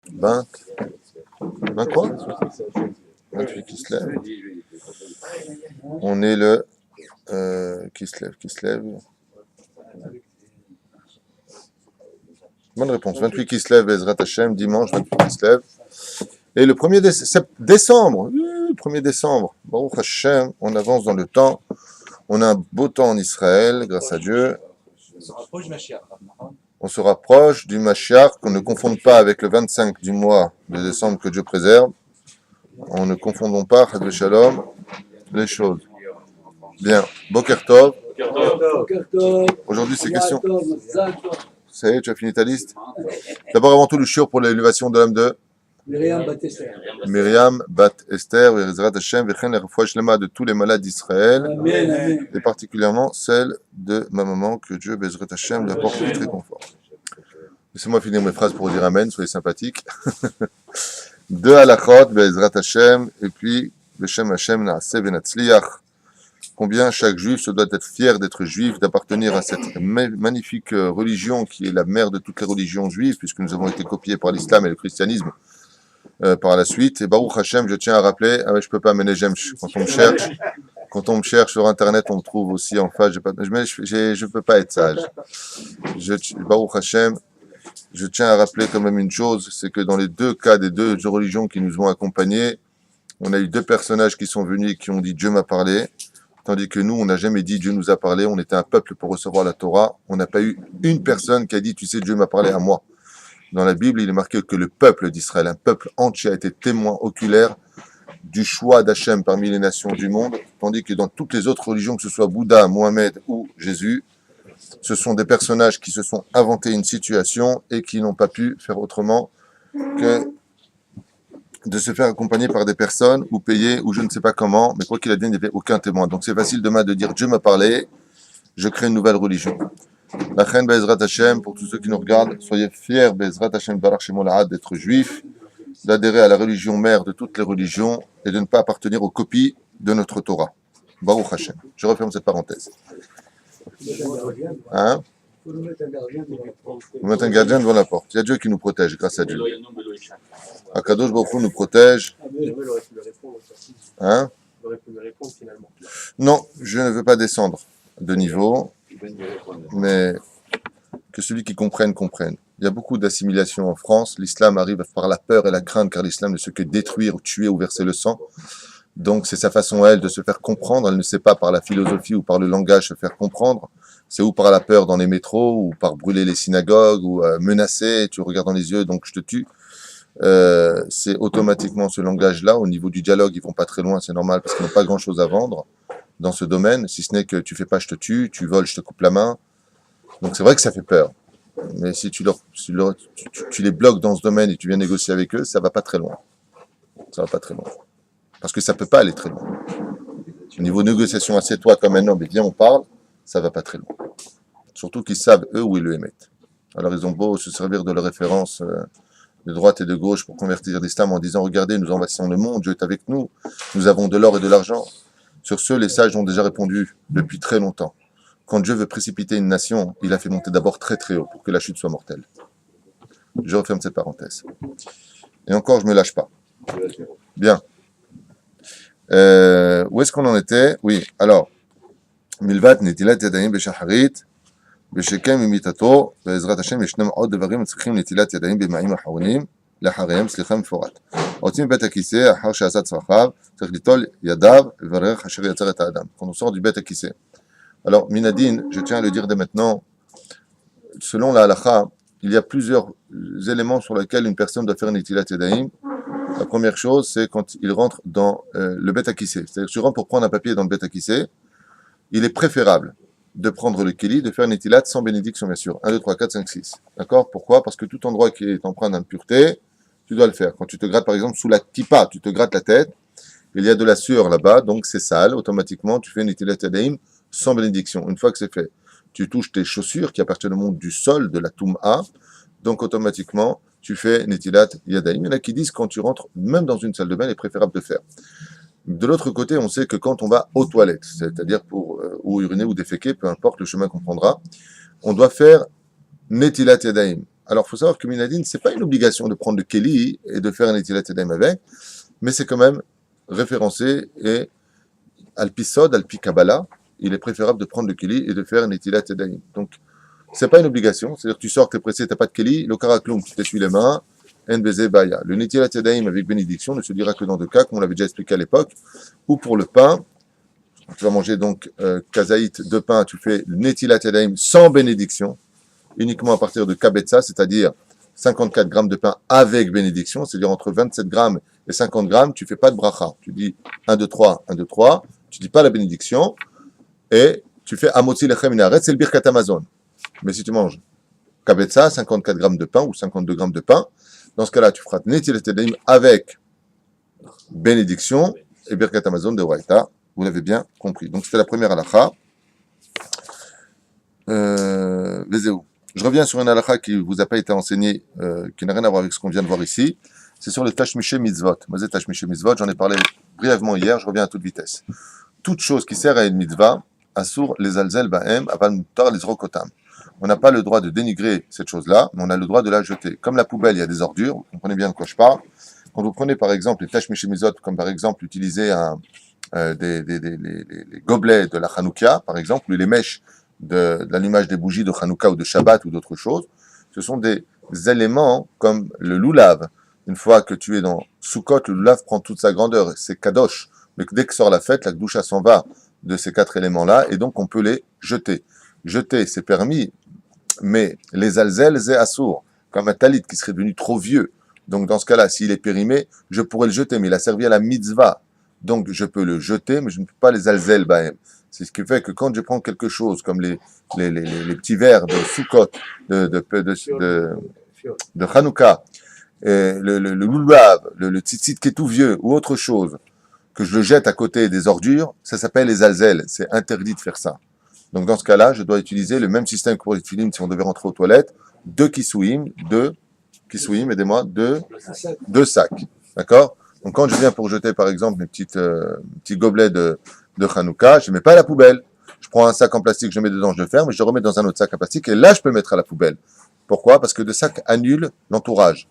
20, 20 quoi 28 qui se lève. On est le... qui se lève. Bonne réponse. 28 qui se lève, Ezrat Hashem, dimanche 28 qui se lève. Et le 1er décembre, le 1er décembre, Baruch Hashem, on avance dans le temps. On a un beau temps en Israël, grâce à Dieu. On se rapproche du Mashiach, qu'on ne confonde pas avec le 25 du mois de décembre que Dieu préserve. On ne confondons pas, Chad Shalom, les choses. Bien, Boker Tov. Aujourd'hui, c'est question. Ça y est, tu as fini ta liste. D'abord, avant tout, le shiur pour l'élévation de l'âme de Myriam Bat Esther. Myriam Bat Esther, Ezrat Hashem, Vechen, la refouach lema de tous les malades d'Israël, Amen. et particulièrement celle de ma maman, que Dieu, Bezrat Hashem, lui apporte du très confort. Laissez-moi finir mes phrases pour dire Amen, soyez sympathiques. Deux halachot, Bezrat Hashem, et puis, Beshem Hashem, Naaseh Benatzliach. Combien chaque juif se doit être fier d'être juif, d'appartenir à cette magnifique religion qui est la mère de toutes les religions juives, puisque nous avons été copiés par l'islam et le christianisme par la suite. Et Baruch Hashem, je tiens à rappeler, je peux pas mener j'aime quand on me cherche sur internet, on me trouve aussi en face, je peux pas être sage. Baruch Hashem, je tiens à rappeler quand même une chose, c'est que dans les deux cas des deux religions qui nous ont accompagnés, on a eu deux personnages qui sont venus et qui ont dit Dieu m'a parlé. Tandis que nous, on n'a jamais dit Dieu nous a parlé, on était un peuple pour recevoir la Torah. On n'a pas eu une personne qui a dit, tu sais, Dieu m'a parlé à moi. Dans la Bible, il est marqué que le peuple d'Israël, un peuple entier, a été témoin oculaire du choix d'Hachem parmi les nations du monde, tandis que dans toutes les autres religions, que ce soit Bouddha, Mohamed ou Jésus, ce sont des personnages qui se sont inventés une situation et qui n'ont pas pu faire autrement que de se faire accompagner par des personnes ou payer ou je ne sais pas comment, mais quoi qu'il advienne, il n'y avait aucun témoin. Donc c'est facile demain de dire Dieu m'a parlé, je crée une nouvelle religion. La reine Bezrat Hashem, pour tous ceux qui nous regardent, soyez fiers, Bezrat Hashem Barach Shemolahad, d'être juif, d'adhérer à la religion mère de toutes les religions et de ne pas appartenir aux copies de notre Torah. Baruch Hashem. Je referme cette parenthèse. Hein? Il faut nous mettre un gardien devant la porte. Vous mettez un gardien devant la porte. Il y a Dieu qui nous protège, grâce à Dieu. Akadosh Baruch Hu nous protège. Il aurait pu me répondre. Hein? Il aurait pu me répondre finalement. Non, je ne veux pas descendre de niveau, mais que celui qui comprenne, comprenne. Il y a beaucoup d'assimilation en France. L'islam arrive par la peur et la crainte, car l'islam ne sait que détruire, tuer ou verser le sang. Donc c'est sa façon à elle de se faire comprendre. Elle ne sait pas par la philosophie ou par le langage se faire comprendre. C'est ou par la peur dans les métros, ou par brûler les synagogues, ou menacer, tu regardes dans les yeux, donc je te tue. C'est automatiquement ce langage-là. Au niveau du dialogue, ils vont pas très loin, c'est normal, parce qu'ils n'ont pas grand-chose à vendre dans ce domaine, si ce n'est que tu fais pas, je te tue, tu voles, je te coupe la main. Donc c'est vrai que ça fait peur. Mais si tu les bloques dans ce domaine et tu viens négocier avec eux, ça va pas très loin. Ça va pas très loin. Parce que ça peut pas aller très loin. Au niveau négociation, assieds-toi comme un homme et viens, on parle, ça va pas très loin. Surtout qu'ils savent, eux, où ils le émettent. Alors ils ont beau se servir de leurs références de droite et de gauche pour convertir l'islam en disant, regardez, nous envahissons le monde, Dieu est avec nous, nous avons de l'or et de l'argent. Sur ce, les sages ont déjà répondu depuis très longtemps. Quand Dieu veut précipiter une nation, il a fait monter d'abord très très haut pour que la chute soit mortelle. Je referme cette parenthèse. Et encore, je me lâche pas. Bien. Où est-ce qu'on en était? Oui, alors. Milvat netilat yadayim beshacharit, beshekem imitato, be'ezrat Hashem yeshnam od devarim tzrichim netilat yadayim b'ma'im hachonim, לאחריהם סליחה מפורט. רוצים מבית הכיסא, אחר שעשה צרכיו, צריך ליטול ידיו ולברך אשר יצר את האדם. Quand on sort du bête à kissé. Alors, Minadine, je tiens à le dire dès maintenant, selon la halakha, il y a plusieurs éléments sur lesquels une personne doit faire une netilat yadayim. La première chose, c'est quand il rentre dans le bête à kissé. C'est-à-dire, si tu rentres pour prendre un papier dans le bête à kissé, il est préférable de prendre le keli, de faire une netilat sans bénédiction, bien sûr. 1, 2, 3, 4, 5, 6. D'accord? Pourquoi? Parce que tout endroit qui est empreint d'impureté, tu dois le faire. Quand tu te grattes, par exemple, sous la kippa, tu te grattes la tête, il y a de la sueur là-bas, donc c'est sale, automatiquement, tu fais une netilat yadayim sans bénédiction. Une fois que c'est fait, tu touches tes chaussures qui appartiennent au monde du sol, de la toum'a, donc automatiquement, tu fais netilat yadayim. Il y en a qui disent, quand tu rentres, même dans une salle de bain, il est préférable de faire. De l'autre côté, on sait que quand on va aux toilettes, c'est-à-dire pour ou uriner ou déféquer, peu importe le chemin qu'on prendra, on doit faire netilat yadayim. Alors, il faut savoir que Minadin, c'est pas une obligation de prendre le Keli et de faire un Netilat Yadayim avec, mais c'est quand même référencé et Alpi Sod, Alpi Kabbalah, il est préférable de prendre le Keli et de faire un Netilat Yadayim. Donc, c'est pas une obligation, c'est-à-dire que tu sors, t'es pressé, t'as pas de Keli, le Karakloum, tu t'essuies les mains, NBZ Baya. Le Netilat Yadayim avec bénédiction ne se dira que dans deux cas, comme on l'avait déjà expliqué à l'époque, ou pour le pain. Tu vas manger donc kazaït de pain, tu fais le Netilat Yadayim sans bénédiction, uniquement à partir de Kabetza, c'est-à-dire 54 grammes de pain avec bénédiction, c'est-à-dire entre 27 grammes et 50 grammes, tu fais pas de bracha. Tu dis 1, 2, 3, 1, 2, 3, tu dis pas la bénédiction, et tu fais Amotzi Lechem Inaret, c'est le Birkat Amazon. Mais si tu manges Kabetza, 54 grammes de pain ou 52 grammes de pain, dans ce cas-là, tu feras Netilat Yadayim avec bénédiction et Birkat Amazon de Waïta. Vous l'avez bien compris. Donc, c'était la première halakha. Je reviens sur une halakha qui ne vous a pas été enseignée, qui n'a rien à voir avec ce qu'on vient de voir ici. C'est sur le Tashmiché Mitzvot. Mazé Tashmiché Mitzvot, j'en ai parlé brièvement hier, je reviens à toute vitesse. Toute chose qui sert à une mitzvah, assure les alzel ba'em, aval mutar les rokotam. On n'a pas le droit de dénigrer cette chose-là, mais on a le droit de la jeter. Comme la poubelle, il y a des ordures, vous comprenez bien de quoi je parle. Quand vous prenez par exemple les Tashmiché Mitzvot, comme par exemple utiliser les gobelets de la Hanouka, par exemple, ou les mèches de l'allumage des bougies de Hanouka ou de Shabbat ou d'autres choses, ce sont des éléments comme le loulav. Une fois que tu es dans Sukkot, le loulav prend toute sa grandeur, c'est kadosh. Mais dès que sort la fête, la Gdusha s'en va de ces quatre éléments-là, et donc on peut les jeter. Jeter, c'est permis, mais les alzel, c'est assour, comme un talit qui serait devenu trop vieux. Donc dans ce cas-là, s'il est périmé, je pourrais le jeter, mais il a servi à la mitzvah. Donc, je peux le jeter, mais je ne peux pas les alzel bahem. C'est ce qui fait que quand je prends quelque chose comme les petits verres de Sukkot, de Hanouka, le loulav, le tzitzit qui est tout vieux, ou autre chose, que je le jette à côté des ordures, ça s'appelle les alzel. C'est interdit de faire ça. Donc, dans ce cas-là, je dois utiliser le même système que pour les tefilin si on devait rentrer aux toilettes. Deux kissouim, aidez-moi, deux sacs. D'accord? Donc, quand je viens pour jeter, par exemple, mes petits gobelets de Hanouka, je ne mets pas à la poubelle. Je prends un sac en plastique, je le mets dedans, je le ferme, et je le remets dans un autre sac en plastique, et là, je peux le mettre à la poubelle. Pourquoi? Parce que le sac annule l'entourage.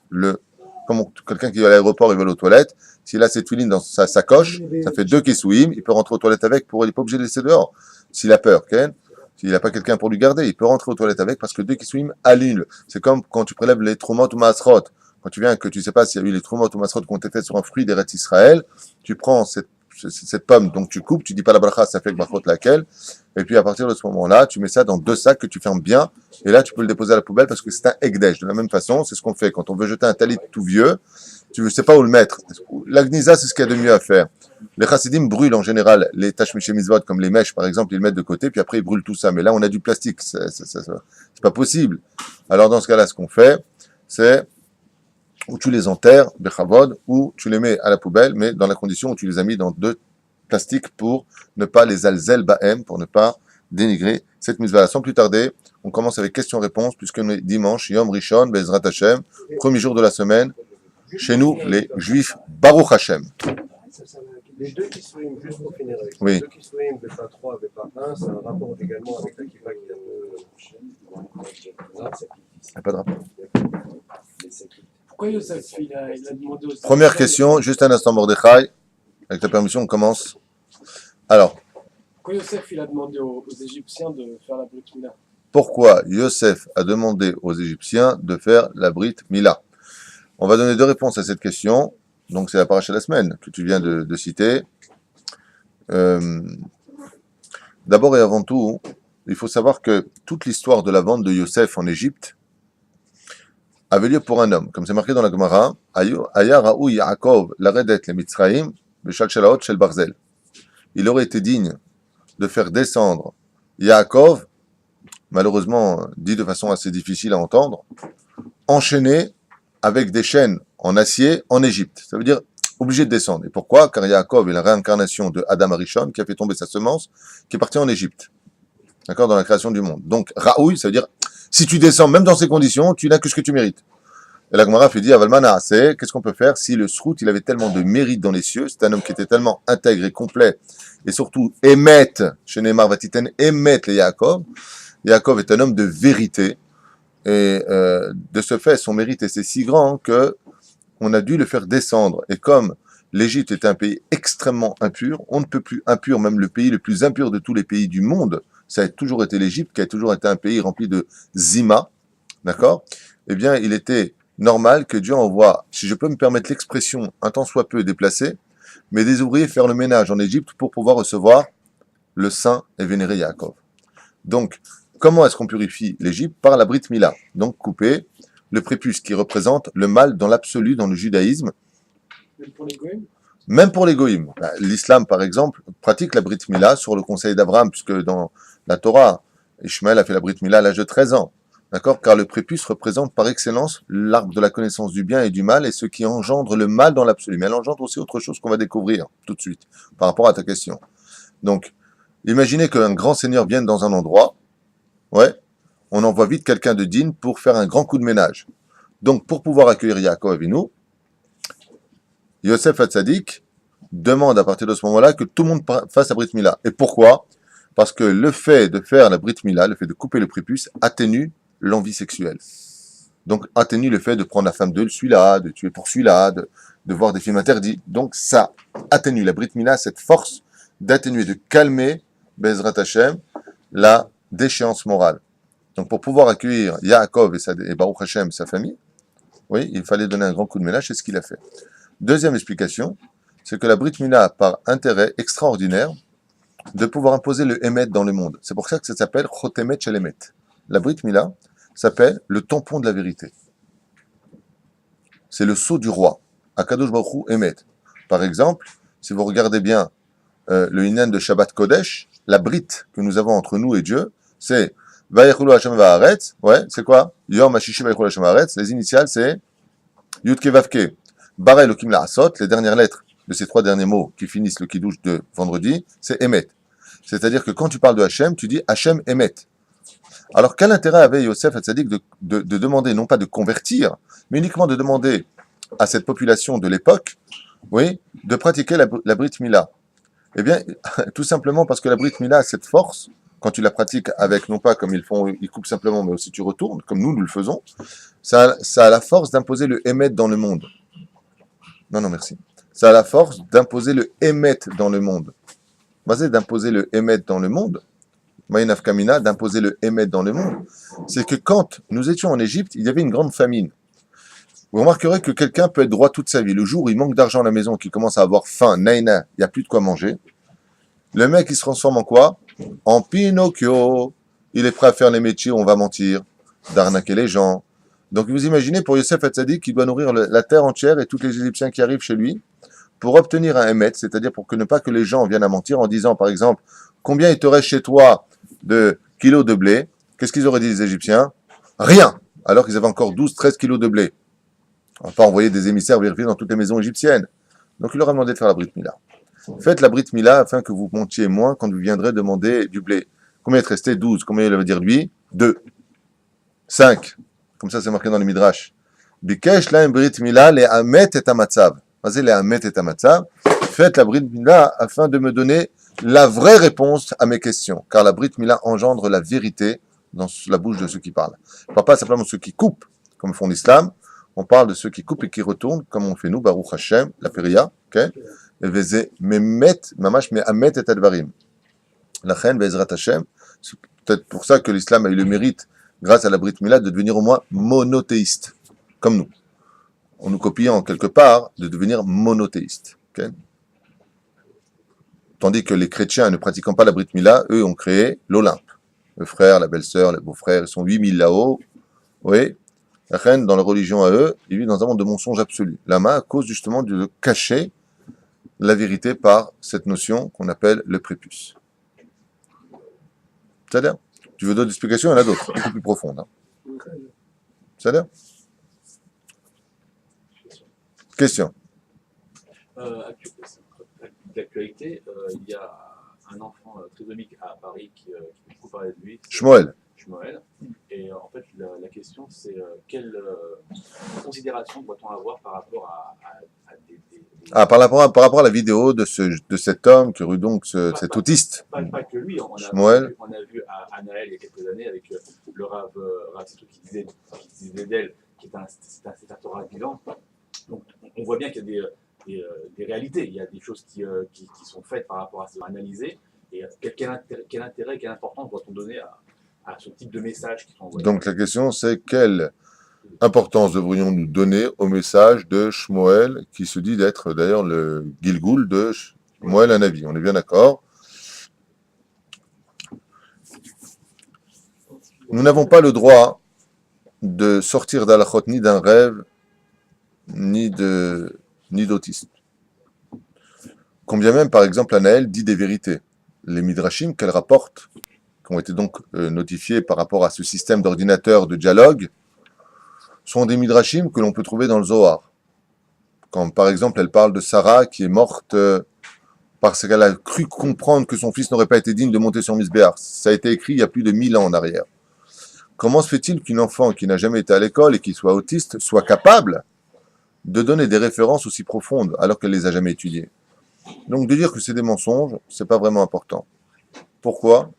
Comme quelqu'un qui va à l'aéroport, il va aux toilettes, s'il a cette filine dans sa sacoche, ça fait deux kissouim, il peut rentrer aux toilettes avec, il n'est pas obligé de laisser dehors. S'il a peur, s'il n'a pas quelqu'un pour lui garder, il peut rentrer aux toilettes avec, parce que deux kissouim annulent. C'est comme quand tu prélèves les trumot ou maasrot. Quand tu viens, que tu ne sais pas s'il y a eu les trumot ou masrot qui ont été faits sur un fruit d'Eretz Israël, tu prends cette pomme, donc tu coupes, tu dis pas la bracha, ça fait que brachot laquelle, et puis à partir de ce moment-là, tu mets ça dans deux sacs que tu fermes bien, et là tu peux le déposer à la poubelle parce que c'est un ekdesh. De la même façon, c'est ce qu'on fait quand on veut jeter un talit tout vieux, tu ne sais pas où le mettre. La gnisa, c'est ce qu'il y a de mieux à faire. Les chassidim brûlent en général les tashmiché mitzvot, comme les mèches par exemple, ils le mettent de côté, puis après ils brûlent tout ça. Mais là, on a du plastique, c'est pas possible. Alors dans ce cas-là, ce qu'on fait, c'est ou tu les enterres, bechavod, ou tu les mets à la poubelle, mais dans la condition où tu les as mis dans deux plastiques pour ne pas les alzel bahem, pour ne pas dénigrer cette mitzvah. Sans plus tarder, on commence avec questions-réponses, puisque nous est dimanche, Yom Rishon, Bezrat Hashem, premier jour de la semaine, chez nous, les Juifs, Baruch Hashem. Les deux qui sont juste pour finir avec ça. Oui. Les deux qui sont Bépa 3, Bépa 1, c'est un rapport également avec la Kiva qui est un peu. Il n'y a pas de rapport. Pourquoi Yosef, il a demandé aux Première question, juste un instant, Mordechai. Avec ta permission, on commence. Alors, pourquoi Yosef, il a demandé aux Égyptiens de faire la Brit Mila? pourquoi Yosef a demandé aux Égyptiens de faire la Brit Mila? On va donner deux réponses à cette question. Donc, c'est la paracha de la semaine que tu viens de citer. D'abord et avant tout, il faut savoir que toute l'histoire de la vente de Yosef en Égypte avait lieu pour un homme. Comme c'est marqué dans la Gemara, Aya Raou Yaakov Laredet le Mitzraim Beshal Shalaot Shel Barzel. Il aurait été digne de faire descendre Yaakov, malheureusement dit de façon assez difficile à entendre, enchaîné avec des chaînes en acier en Égypte. Ça veut dire obligé de descendre. Et pourquoi? Car Yaakov est la réincarnation de Adam Arishon qui a fait tomber sa semence, qui est partie en Égypte. D'accord? Dans la création du monde. Donc, Raoui, ça veut dire, si tu descends, même dans ces conditions, tu n'as que ce que tu mérites. Et la Gemara fait dire, Avalmana, qu'est-ce qu'on peut faire si le Srout, il avait tellement de mérite dans les cieux, c'est un homme qui était tellement intègre et complet, et surtout, émet, chez Neymar Vatiten, émet les Yaakov. Yaakov est un homme de vérité. Et de ce fait, son mérite était si grand que on a dû le faire descendre. Et comme l'Égypte est un pays extrêmement impur, on ne peut plus impur, même le pays le plus impur de tous les pays du monde, ça a toujours été l'Égypte, qui a toujours été un pays rempli de zima, d'accord? Eh bien, il était normal que Dieu envoie, si je peux me permettre l'expression, un tant soit peu déplacée, mais des ouvriers faire le ménage en Égypte pour pouvoir recevoir le saint et vénéré Yaakov. Donc, comment est-ce qu'on purifie l'Égypte? Par la Brit Mila. Donc, couper le prépuce qui représente le mal dans l'absolu dans le judaïsme. Même pour les goïms? Même pour les goïms. L'islam, par exemple, pratique la Brit Mila sur le conseil d'Abraham, puisque dans la Torah, Ishmaël a fait la Brit Mila à l'âge de 13 ans. D'accord? Car le prépuce représente par excellence l'arbre de la connaissance du bien et du mal et ce qui engendre le mal dans l'absolu. Mais elle engendre aussi autre chose qu'on va découvrir tout de suite par rapport à ta question. Donc, imaginez qu'un grand seigneur vienne dans un endroit, ouais, on envoie vite quelqu'un de digne pour faire un grand coup de ménage. Donc, pour pouvoir accueillir Yaakov Avinu, Yosef Hatzadik demande à partir de ce moment-là que tout le monde fasse la Brit Mila. Et pourquoi? Parce que le fait de faire la Brit Mila, le fait de couper le prépuce, atténue l'envie sexuelle. Donc, atténue le fait de prendre la femme de celui-là, de tuer pour celui-là, de voir des films interdits. Donc, ça atténue. La Brit Mila a cette force d'atténuer, de calmer, Bezrat Hashem, la déchéance morale. Donc, pour pouvoir accueillir Yaakov et Baruch Hashem, sa famille, oui, il fallait donner un grand coup de ménage, c'est ce qu'il a fait. Deuxième explication, c'est que la Brit Mila a par intérêt extraordinaire de pouvoir imposer le Emet dans le monde. C'est pour ça que ça s'appelle Chotemet Shel Emet. La Brit Mila s'appelle le tampon de la vérité. C'est le sceau du roi. Akadosh Baruch Hu Emet. Par exemple, si vous regardez bien le Inan de Shabbat Kodesh, la Brit que nous avons entre nous et Dieu, c'est Vayechulu Hashem Va'aretz. Ouais, c'est quoi? Yom Hashishi Vayechulu Hashem Va'aretz. Les initiales, c'est Yudke Vavke. Bara Elokim La'asot. Les dernières lettres de ces trois derniers mots qui finissent le Kiddush de vendredi, c'est Emet. C'est-à-dire que quand tu parles de Hashem, tu dis Hashem Emet. Alors, quel intérêt avait Yosef Hatzadik de demander, non pas de convertir, mais uniquement de demander à cette population de l'époque, oui, de pratiquer la Brit Mila? Eh bien, tout simplement parce que la Brit Mila a cette force, quand tu la pratiques avec, non pas comme ils font, ils coupent simplement, mais aussi tu retournes, comme nous le faisons, ça a la force d'imposer le Emet dans le monde. Non, merci. Ça a la force d'imposer le Emet dans le monde. C'est d'imposer le Emet dans le monde. Maïnaf Kamina, d'imposer le Emet dans le monde, c'est que quand nous étions en Égypte, il y avait une grande famine. Vous remarquerez que quelqu'un peut être droit toute sa vie. Le jour où il manque d'argent à la maison, qu'il commence à avoir faim, naïna, il n'y a plus de quoi manger, le mec, il se transforme en quoi? En Pinocchio. Il est prêt à faire les métiers où on va mentir, d'arnaquer les gens. Donc vous imaginez pour Yosef Hatzadik qui doit nourrir la terre entière et tous les Égyptiens qui arrivent chez lui pour obtenir un Emet, c'est-à-dire pour que ne pas que les gens viennent à mentir en disant, par exemple, combien il te reste chez toi de kilos de blé? Qu'est-ce qu'ils auraient dit les Égyptiens? Rien. Alors qu'ils avaient encore 12-13 kilos de blé. On va pas envoyer des émissaires vérifier dans toutes les maisons égyptiennes. Donc il leur a demandé de faire la Brit Mila. Faites la Brit Mila afin que vous montiez moins quand vous viendrez demander du blé. Combien il te restait? 12. Combien il veut dire lui? 2. 5. Comme ça c'est marqué dans les Midrash. Bikesh la Brit Mila le amet et amatzav. Vas-y le amet et amatzav. Faites la Brit Mila afin de me donner la vraie réponse à mes questions. Car la Brit Mila engendre la vérité dans la bouche de ceux qui parlent. Je ne parle pas simplement de ceux qui coupent, comme font l'islam. On parle de ceux qui coupent et qui retournent, comme on fait nous, Baruch Hashem, la Peria, ok? Et Vezé, Memet, Mamash, Mehamet et Advarim. La Chen, Vezrat Hashem, c'est peut-être pour ça que l'islam a eu le mérite, grâce à la Brit Mila, de devenir au moins monothéiste, comme nous. On nous copie en quelque part de devenir monothéiste, ok? Tandis que les chrétiens ne pratiquant pas la Brit Mila, eux ont créé l'Olympe. Le frère, la belle-sœur, les beaux-frères, ils sont 8000 là-haut, oui. La reine, dans la religion à eux, ils vivent dans un monde de mensonge absolu. Lama, à cause justement de cacher la vérité par cette notion qu'on appelle le prépuce. C'est-à-dire, tu veux d'autres explications? Il y en a d'autres, beaucoup plus profondes. Hein. C'est-à-dire? Question. D'actualité, il y a un enfant trisomique à Paris qui beaucoup parler de lui. Shmuel. Et en fait, la question, c'est quelle considération doit-on avoir par rapport à des... par rapport à la vidéo de cet homme qui est donc cet autiste. Pas que lui, on a vu à Anaël il y a quelques années avec le Rav Sitou qui disait d'elle, c'est un Torah vivant. Donc on voit bien qu'il y a des réalités, il y a des choses qui sont faites par rapport à ce analyser. Et quel intérêt, quelle importance doit-on donner à ce type de messages qui sont envoyés? Donc la question c'est quelle importance devrions-nous donner au message de Shmuel, qui se dit d'être d'ailleurs le Gilgoul de Shmuel Hanavi. On est bien d'accord. Nous n'avons pas le droit de sortir d'Alachot ni d'un rêve, ni d'autisme. Combien même, par exemple, Anaël dit des vérités. Les Midrashim qu'elle rapporte, qui ont été donc notifiés par rapport à ce système d'ordinateur de dialogue, sont des Midrashim que l'on peut trouver dans le Zohar. Quand, par exemple, elle parle de Sarah qui est morte parce qu'elle a cru comprendre que son fils n'aurait pas été digne de monter sur Misbéar. Ça a été écrit il y a plus de 1000 ans en arrière. Comment se fait-il qu'une enfant qui n'a jamais été à l'école et qui soit autiste soit capable de donner des références aussi profondes alors qu'elle les a jamais étudiées? Donc de dire que c'est des mensonges, c'est pas vraiment important. Pourquoi?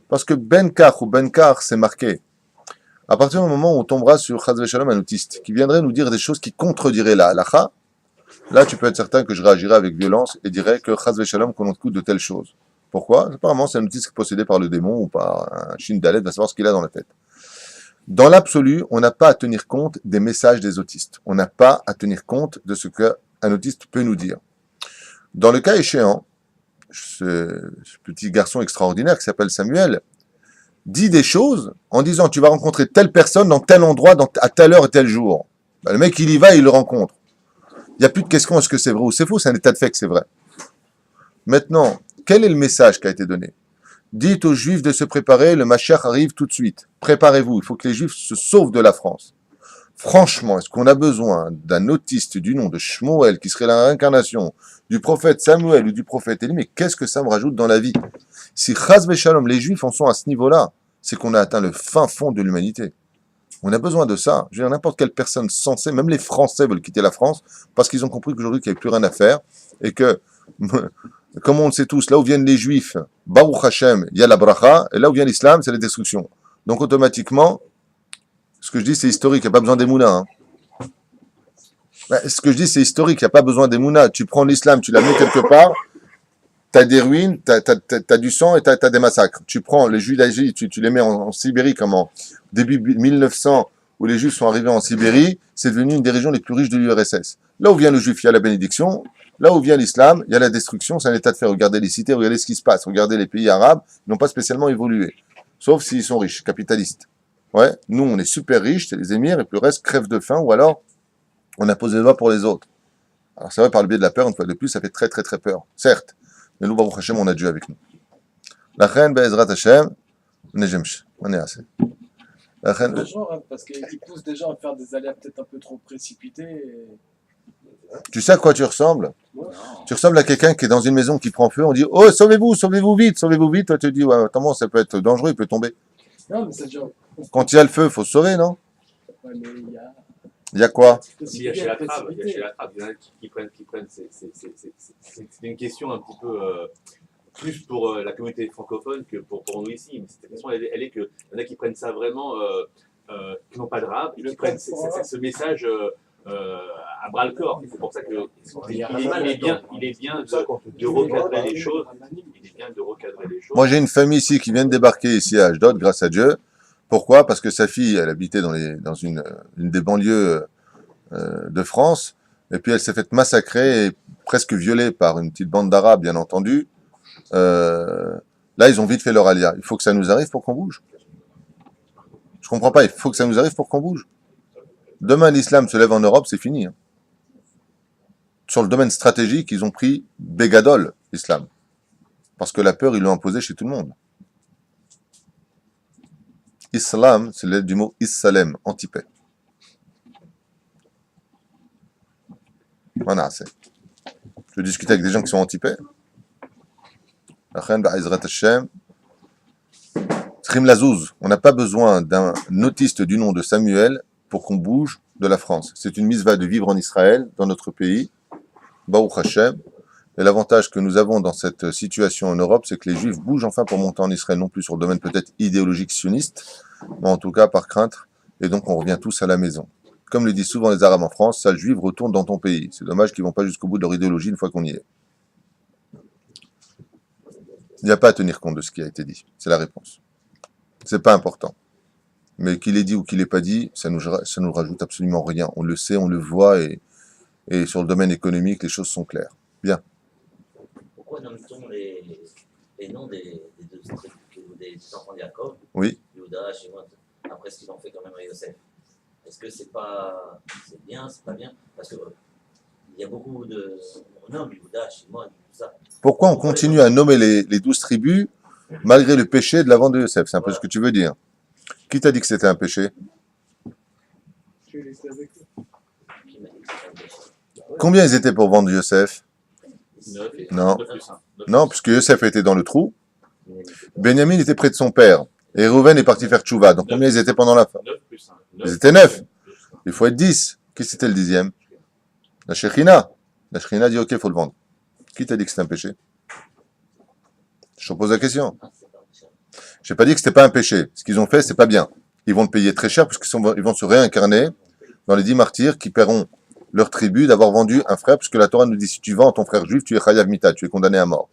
Parce que Benkar ou Benkar, c'est marqué. À partir du moment où on tombera sur Chaz Veshalom, un autiste, qui viendrait nous dire des choses qui contrediraient la halacha, là tu peux être certain que je réagirai avec violence et dirais que Chaz Veshalom qu'on écoute de telles choses. Pourquoi? Apparemment c'est un autiste possédé par le démon ou par un Shin Dalet, va savoir ce qu'il a dans la tête. Dans l'absolu, on n'a pas à tenir compte des messages des autistes. On n'a pas à tenir compte de ce qu'un autiste peut nous dire. Dans le cas échéant, ce petit garçon extraordinaire qui s'appelle Samuel dit des choses en disant tu vas rencontrer telle personne dans tel endroit, à telle heure et tel jour. Ben, le mec il y va et il le rencontre. Il n'y a plus de question est-ce que c'est vrai ou c'est faux, c'est un état de fait que c'est vrai. Maintenant, quel est le message qui a été donné? Dites aux Juifs de se préparer, le Mashiach arrive tout de suite. Préparez-vous, il faut que les Juifs se sauvent de la France. Franchement, est-ce qu'on a besoin d'un autiste du nom de Shmuel, qui serait la réincarnation du prophète Samuel ou du prophète Élie? Mais qu'est-ce que ça me rajoute dans la vie? Si Chaz Veshalom, les Juifs en sont à ce niveau-là, c'est qu'on a atteint le fin fond de l'humanité. On a besoin de ça. Je veux dire, n'importe quelle personne sensée, même les Français veulent quitter la France, parce qu'ils ont compris qu'aujourd'hui, qu'il n'y avait plus rien à faire, et que... Comme on le sait tous, là où viennent les Juifs, Baruch Hashem, il y a la bracha, et là où vient l'islam, c'est la destruction. Donc automatiquement, ce que je dis c'est historique, il n'y a pas besoin d'Emouna. Ce que je dis c'est historique, il n'y a pas besoin d'Emouna. Tu prends l'islam, tu la mets quelque part, tu as des ruines, tu as du sang et tu as des massacres. Tu prends les Juifs d'Asie, tu les mets en Sibérie, comme en début 1900, où les Juifs sont arrivés en Sibérie, c'est devenu une des régions les plus riches de l'URSS. Là où vient le Juif, il y a la bénédiction. Là où vient l'islam, il y a la destruction, c'est un état de fait. Regardez les cités, regardez ce qui se passe, regardez les pays arabes, ils n'ont pas spécialement évolué. Sauf s'ils sont riches, capitalistes. Ouais, nous on est super riches, c'est les émirs, et puis le reste crève de faim, ou alors on a posé les doigts pour les autres. Alors c'est vrai, par le biais de la peur, une fois de plus, ça fait très très très peur, certes. Mais nous, Baruch Hashem, on a Dieu avec nous. La reine, Be'ezrat Hashem, on est assez. La reine... Parce qu'il pousse des gens à faire des aléas peut-être un peu trop précipités. Et... Tu sais à quoi tu ressembles? Tu ressembles à quelqu'un qui est dans une maison qui prend feu, on dit « Oh, sauvez-vous vite !» Toi tu te dis ouais, « Attends, ça peut être dangereux, il peut tomber. » Non, mais c'est déjà... Quand il y a le feu, il faut se sauver, non? Ouais, mais il y a... Il y a quoi? Il y a chez la trappe, il y en a qui prennent, c'est une question un petit peu plus pour la communauté francophone que pour nous ici. Mais cette question, elle est qu'il y en a qui prennent ça vraiment, qui n'ont pas de rap, et qui prennent ce message à bras le corps. C'est pour ça que il est bien de recadrer les choses. Il est bien de recadrer les choses. Moi, j'ai une famille ici qui vient de débarquer ici à Ashdod, grâce à Dieu. Pourquoi? Parce que sa fille, elle habitait dans une des banlieues de France, et puis elle s'est faite massacrer et presque violée par une petite bande d'Arabes, bien entendu. Là, ils ont vite fait leur alia. Il faut que ça nous arrive pour qu'on bouge. Je comprends pas, il faut que ça nous arrive pour qu'on bouge. Demain, l'islam se lève en Europe, c'est fini. Hein. Sur le domaine stratégique, ils ont pris Bégadol, l'islam. Parce que la peur, ils l'ont imposé chez tout le monde. Islam, c'est l'aide du mot Issalem, anti-paix. Voilà, c'est. Je discutais avec des gens qui sont anti-paix. On n'a pas besoin d'un autiste du nom de Samuel pour qu'on bouge de la France. C'est une misva de vivre en Israël, dans notre pays. Baruch Hashem. Et l'avantage que nous avons dans cette situation en Europe, c'est que les Juifs bougent enfin pour monter en Israël, non plus sur le domaine peut-être idéologique sioniste, mais en tout cas par crainte, et donc on revient tous à la maison. Comme le disent souvent les Arabes en France, sale juive, retourne dans ton pays. C'est dommage qu'ils ne vont pas jusqu'au bout de leur idéologie une fois qu'on y est. Il n'y a pas à tenir compte de ce qui a été dit, c'est la réponse. C'est pas important. Mais qu'il ait dit ou qu'il n'ait pas dit, ça nous rajoute absolument rien. On le sait, on le voit, et sur le domaine économique, les choses sont claires. Bien. Pourquoi nomme-t-on les noms des enfants de Jacob, Oui. Yehuda, Shimon, après ce qu'ils ont fait quand même à Yosef? Est-ce que c'est bien, c'est pas bien? Parce que il y a beaucoup de noms, Yehuda, Shimon, tout ça. Pourquoi on continue à nommer les 12 tribus malgré le péché de la vente de Yosef? C'est un peu ce que tu veux dire. Qui t'a dit que c'était un péché? Je vais laisser avec eux. Qui m'a dit que c'était un péché? Combien ils étaient pour vendre Yosef? 9 et Non. 9 plus 1. Non, puisque Yosef était dans le trou. Benjamin était près de son père. Et Reuven est parti faire tchouva. Donc combien ils étaient pendant la fin? 9 plus 1. Ils étaient 9. Il faut être 10. Qui c'était le 10e? La Shekhinah. La Shekhinah dit ok, il faut le vendre. Qui t'a dit que c'était un péché? Je te pose la question. Ah, c'est pas un péché. Je n'ai pas dit que c'était pas un péché. Ce qu'ils ont fait, c'est pas bien. Ils vont le payer très cher puisqu'ils vont se réincarner dans les 10 martyrs qui paieront leur tribu d'avoir vendu un frère, puisque la Torah nous dit si tu vends ton frère juif, tu es chayav mita, tu es condamné à mort.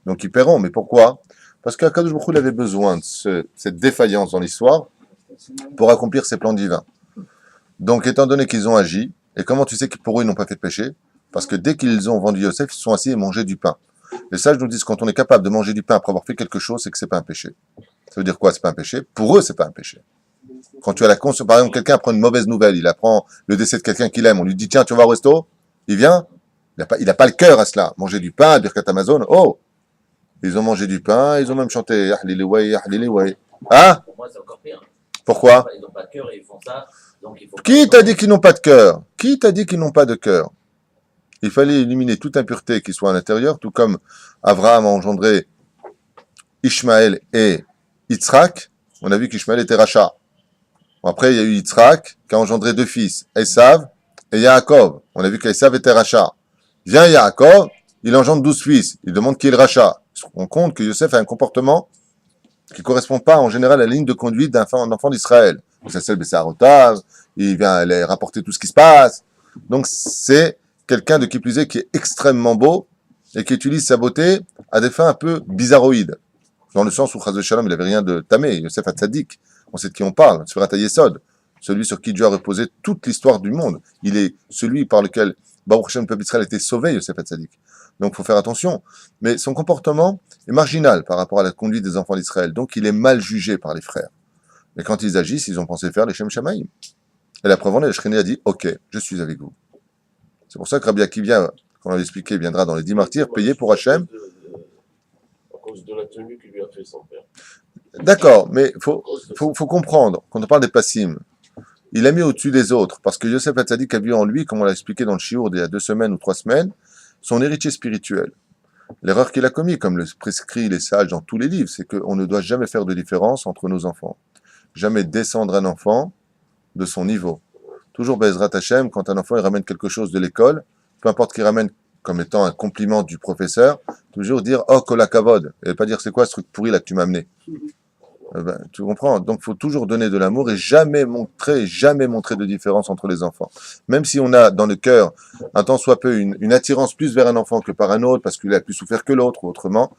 Donc ils paieront. Mais pourquoi? Parce qu'Akadosh Baruch Hu avait besoin de cette défaillance dans l'histoire pour accomplir ses plans divins. Donc étant donné qu'ils ont agi, et comment tu sais que pour eux ils n'ont pas fait de péché? Parce que dès qu'ils ont vendu Yosef, ils se sont assis et mangé du pain. Les sages nous disent que quand on est capable de manger du pain après avoir fait quelque chose, c'est que c'est pas un péché. Ça veut dire quoi? C'est pas un péché. Pour eux, c'est pas un péché. Quand tu as la conscience, par exemple, quelqu'un apprend une mauvaise nouvelle, il apprend le décès de quelqu'un qu'il aime, on lui dit tiens, tu vas au resto? Il vient? Il n'a pas le cœur à cela. Manger du pain, Birkat Amazon, oh! Ils ont mangé du pain, ils ont même chanté Ahliliway, Ahliliway. Hein? Pour moi, c'est encore pire. Pourquoi? Ils n'ont pas de cœur et ils font ça. Donc il faut Qui t'a dit qu'ils n'ont pas de cœur? Qui t'a dit qu'ils n'ont pas de cœur? Il fallait éliminer toute impureté qui soit à l'intérieur, tout comme Abraham a engendré Ishmaël et Yitzhak. On a vu qu'Ishmaël était Racha. Après, il y a eu Yitzhak qui a engendré 2 fils, Esav et Yaakov. On a vu qu'Esav était Racha. Vient Yaakov, il engendre 12 fils. Il demande qui est le Racha. On compte que Yosef a un comportement qui ne correspond pas en général à la ligne de conduite d'un enfant d'Israël. Il vient aller rapporter tout ce qui se passe. Donc c'est quelqu'un de qui plus est qui est extrêmement beau et qui utilise sa beauté à des fins un peu bizarroïdes. Dans le sens où Chaz Shalom, il n'avait rien de tamé. Yosef Hatzadik, on sait de qui on parle, Sfirat HaYesod, celui sur qui Dieu a reposé toute l'histoire du monde. Il est celui par lequel Baruch Hashem, le peuple d'Israël, a été sauvé, Yosef Hatzadik. Donc il faut faire attention. Mais son comportement est marginal par rapport à la conduite des enfants d'Israël. Donc il est mal jugé par les frères. Mais quand ils agissent, ils ont pensé faire les Shem Shamaïm. Et la preuve en est, la Shekhinah a dit ok, je suis avec vous. C'est pour ça que Rabbi Akiva, comme on l'a expliqué, viendra dans les 10 martyrs, payé pour Hachem. À cause de la tenue qu'il lui a fait son père. D'accord, mais faut comprendre, quand on parle des passim, il a mis au-dessus des autres, parce que Yosef Hatzadik a vu en lui, comme on l'a expliqué dans le Shiur il y a 2 semaines ou 3 semaines, son héritier spirituel. L'erreur qu'il a commis, comme le prescrit les sages dans tous les livres, c'est qu'on ne doit jamais faire de différence entre nos enfants. Jamais descendre un enfant de son niveau. Toujours Bezrat Hashem, quand un enfant il ramène quelque chose de l'école, peu importe qu'il ramène comme étant un compliment du professeur, toujours dire « Oh, kolakavod » et pas dire « C'est quoi ce truc pourri là que tu m'as amené ?» Tu comprends? Donc il faut toujours donner de l'amour et jamais montrer de différence entre les enfants. Même si on a dans le cœur, un tant soit peu, une attirance plus vers un enfant que par un autre, parce qu'il a plus souffert que l'autre, ou autrement,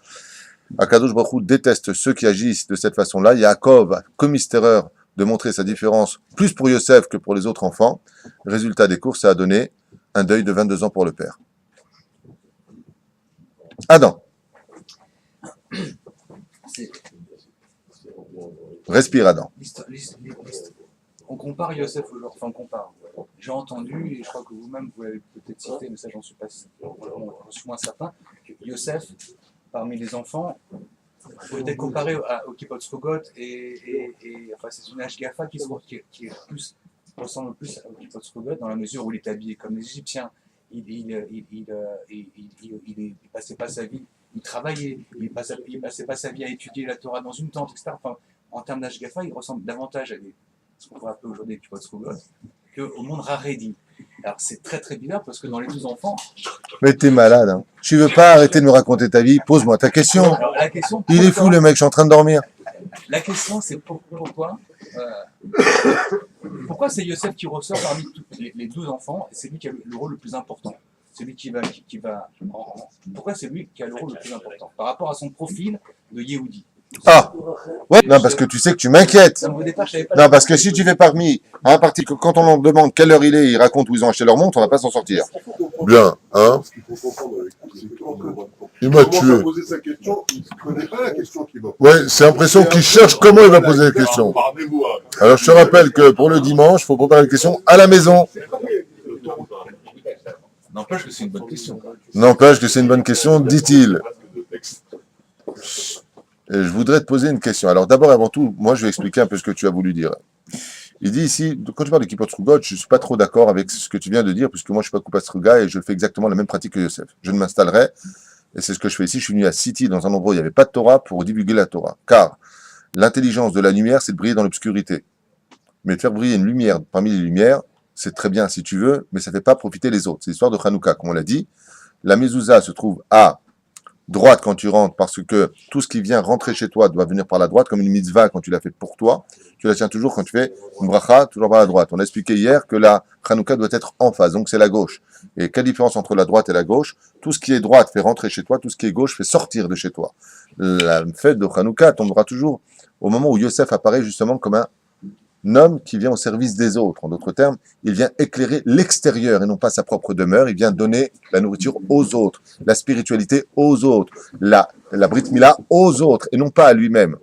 Akadosh Baruch Hu déteste ceux qui agissent de cette façon-là. Yaakov a commis cette erreur de montrer sa différence plus pour Yosef que pour les autres enfants. Résultat des courses, ça a donné un deuil de 22 ans pour le père. Adam. Respire, Adam. On compare Yosef aujourd'hui, enfin on compare. J'ai entendu, et je crois que vous-même vous l'avez peut-être cité, mais ça j'en suis moins certain, que Yosef, parmi les enfants, peut être comparé au Kippot Srugot et enfin c'est une Hashgafa qui ressemble plus au Kippot Srugot dans la mesure où il est habillé comme les Égyptiens. Il passait pas sa vie, il travaillait, il passait pas sa vie à étudier la Torah dans une tente, etc. Enfin, en termes d'Hashgafa, il ressemble davantage à ce qu'on voit un peu aujourd'hui avec Kippot Srugot qu'au monde Haredi. Alors c'est très très bizarre parce que dans les 12 enfants... Mais t'es malade, hein. Tu veux pas arrêter de me raconter ta vie? Pose-moi ta question. Alors, la question Il est fou le mec, je suis en train de dormir. La question, c'est pourquoi c'est Yosef qui ressort parmi les 12 enfants et c'est lui qui a le rôle le plus important. C'est lui pourquoi c'est lui qui a le rôle le plus important par rapport à son profil de Yehudi. Ah, ouais, non, parce que tu sais que tu m'inquiètes. Au départ, je savais pas. Non, parce que si tu fais parmi un parti que quand on leur demande quelle heure il est, ils racontent où ils ont acheté leur montre, on va pas s'en sortir. Bien, hein? Ce qu'il faut comprendre avec c'est que Il m'a commence tué. à poser sa question, il ne connaît pas la question qu'il va poser. Ouais, c'est l'impression qu'il cherche comment il va poser la question. Pardonnez-moi. Alors, je te rappelle que pour le dimanche, il faut préparer la question à la maison. N'empêche que c'est une bonne question. N'empêche que c'est une bonne question, dit-il. Et je voudrais te poser une question. Alors d'abord, avant tout, moi je vais expliquer un peu ce que tu as voulu dire. Il dit ici, quand tu parles de Kippot Strugot, je ne suis pas trop d'accord avec ce que tu viens de dire, puisque moi je ne suis pas Kippot Struga et je fais exactement la même pratique que Yosef. Je ne m'installerai, et c'est ce que je fais ici, je suis venu à City, dans un endroit où il n'y avait pas de Torah, pour divulguer la Torah. Car l'intelligence de la lumière, c'est de briller dans l'obscurité. Mais de faire briller une lumière parmi les lumières, c'est très bien si tu veux, mais ça ne fait pas profiter les autres. C'est l'histoire de Hanouka, comme on l'a dit. La mezouza se trouve à droite quand tu rentres, parce que tout ce qui vient rentrer chez toi doit venir par la droite, comme une mitzvah quand tu l'as fait pour toi. Tu la tiens toujours quand tu fais une bracha, toujours par la droite. On a expliqué hier que la Hanouka doit être en face, donc c'est la gauche. Et quelle différence entre la droite et la gauche? Tout ce qui est droite fait rentrer chez toi, tout ce qui est gauche fait sortir de chez toi. La fête de Hanouka tombera toujours au moment où Yosef apparaît justement comme un homme qui vient au service des autres. En d'autres termes, il vient éclairer l'extérieur et non pas sa propre demeure. Il vient donner la nourriture aux autres, la spiritualité aux autres, la Brit Mila aux autres et non pas à lui-même.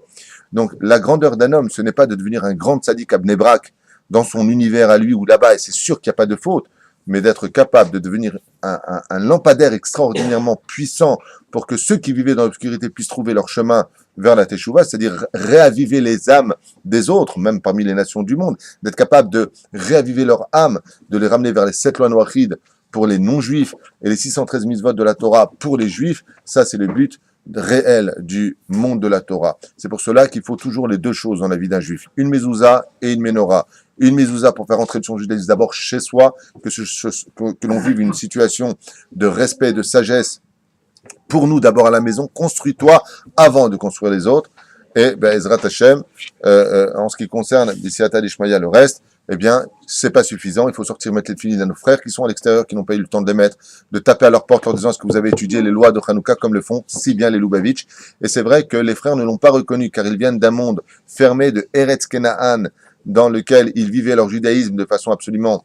Donc, la grandeur d'un homme, ce n'est pas de devenir un grand tzaddik à Bnei Brak dans son univers à lui ou là-bas, et c'est sûr qu'il n'y a pas de faute, mais d'être capable de devenir un lampadaire extraordinairement puissant pour que ceux qui vivaient dans l'obscurité puissent trouver leur chemin vers la Teshuvah, c'est-à-dire réaviver les âmes des autres, même parmi les nations du monde, d'être capable de réaviver leur âme, de les ramener vers les 7 lois noachides pour les non-juifs et les 613 mitzvot de la Torah pour les juifs, ça c'est le but réel du monde de la Torah. C'est pour cela qu'il faut toujours les deux choses dans la vie d'un juif, une mezouza et une menorah. Une mezouza pour faire entrer son judaïsme d'abord chez soi, que l'on vive une situation de respect, de sagesse, pour nous d'abord à la maison, construis-toi avant de construire les autres. Et ben, Ezrat Hashem, en ce qui concerne Bisiata Lishmaya, le reste, eh bien, c'est pas suffisant. Il faut sortir mettre les filles à nos frères qui sont à l'extérieur, qui n'ont pas eu le temps de les mettre, de taper à leur porte en disant est-ce que vous avez étudié les lois de Hanouka comme le font si bien les Lubavitch. Et c'est vrai que les frères ne l'ont pas reconnu car ils viennent d'un monde fermé de Eretz Kenaan dans lequel ils vivaient leur judaïsme de façon absolument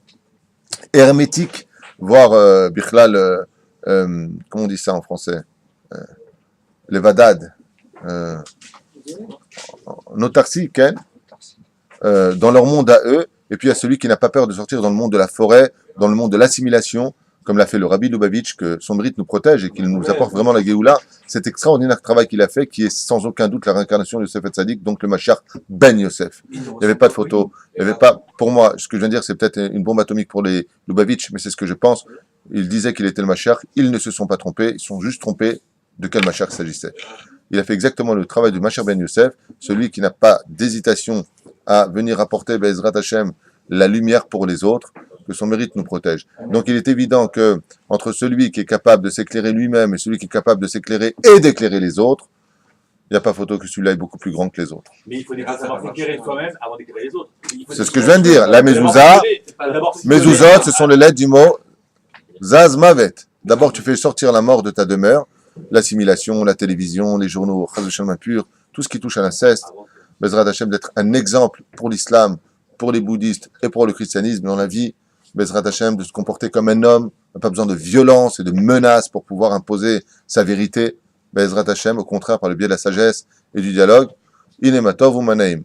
hermétique, voire Bichlal, comment on dit ça en français, les vadad, notarsique, hein, dans leur monde à eux, et puis il y a celui qui n'a pas peur de sortir dans le monde de la forêt, dans le monde de l'assimilation, comme l'a fait le Rabbi Lubavitch, que son mérite nous protège et qu'il nous apporte vraiment la Géoula, cet extraordinaire travail qu'il a fait, qui est sans aucun doute la réincarnation de Yosef Hatzadik, donc le Mashiach Ben Yosef. Il n'y avait pas de photo, il n'y avait pas, pour moi, ce que je viens de dire, c'est peut-être une bombe atomique pour les Lubavitch, mais c'est ce que je pense. Il disait qu'il était le Mashiach, ils ne se sont pas trompés, ils sont juste trompés de quel Mashiach il s'agissait. Il a fait exactement le travail du Mashiach Ben Yosef, celui qui n'a pas d'hésitation à venir apporter Be'ezrat Hashem la lumière pour les autres, que son mérite nous protège. Donc il est évident que entre celui qui est capable de s'éclairer lui-même et celui qui est capable de s'éclairer et d'éclairer les autres, il n'y a pas photo que celui-là est beaucoup plus grand que les autres. Mais il faut savoir s'éclairer soi-même avant d'éclairer les autres. C'est ce que je viens de dire. La mezouza, mezuzot, ce sont les lettres du mot Zaz Mavet. D'abord, tu fais sortir la mort de ta demeure, l'assimilation, la télévision, les journaux, Chaz Hashem impur, tout ce qui touche à l'inceste. Bezrat Hashem d'être un exemple pour l'islam, pour les bouddhistes et pour le christianisme dans la vie. Bezrat Hashem de se comporter comme un homme, n'a pas besoin de violence et de menaces pour pouvoir imposer sa vérité. Bezrat Hashem, au contraire, par le biais de la sagesse et du dialogue. Inematov ou Manaim.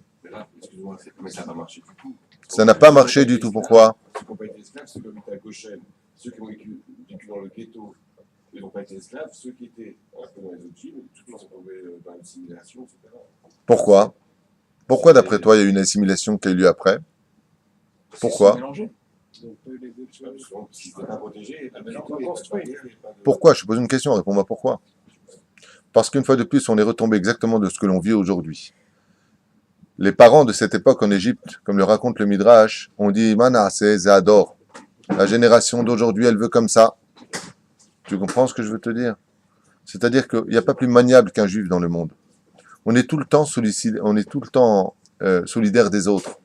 Excuse-moi, mais ça n'a pas marché du tout. Ça n'a pas marché du tout. Pourquoi? Ceux qui n'ont pas été esclaves, ceux qui habitaient à Goshen, ceux qui ont vécu dans le ghetto, ils n'ont pas été esclaves, ceux qui étaient un peu dans les autres villes, tout le monde s'est tombé dans l'assimilation, etc. Pourquoi? Pourquoi, d'après toi, il y a eu une assimilation qui a eu lieu après? Pourquoi? Pourquoi? Je te pose une question, réponds-moi pourquoi. Parce qu'une fois de plus, on est retombé exactement de ce que l'on vit aujourd'hui. Les parents de cette époque en Égypte, comme le raconte le Midrash, ont dit « Mana, c'est Zéador ». La génération d'aujourd'hui, elle veut comme ça. Tu comprends ce que je veux te dire? C'est-à-dire qu'il n'y a pas plus maniable qu'un juif dans le monde. On est tout le temps solidaire des autres.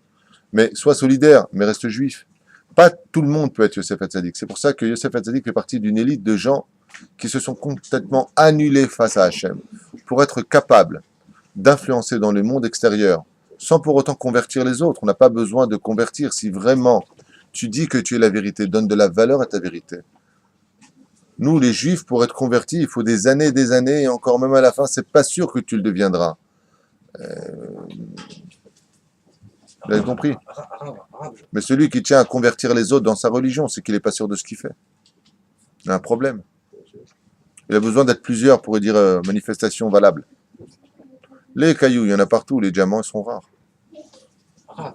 Mais sois solidaire, mais reste juif. Pas tout le monde peut être Yosef Hatzadik. C'est pour ça que Yosef Hatzadik fait partie d'une élite de gens qui se sont complètement annulés face à Hachem pour être capables d'influencer dans le monde extérieur sans pour autant convertir les autres. On n'a pas besoin de convertir. Si vraiment tu dis que tu es la vérité, donne de la valeur à ta vérité. Nous, les juifs, pour être convertis, il faut des années, et encore même à la fin, c'est pas sûr que tu le deviendras. Vous avez compris? Mais celui qui tient à convertir les autres dans sa religion, c'est qu'il n'est pas sûr de ce qu'il fait. Il a un problème. Il a besoin d'être plusieurs pour dire manifestation valable. Les cailloux, il y en a partout, les diamants, ils sont rares.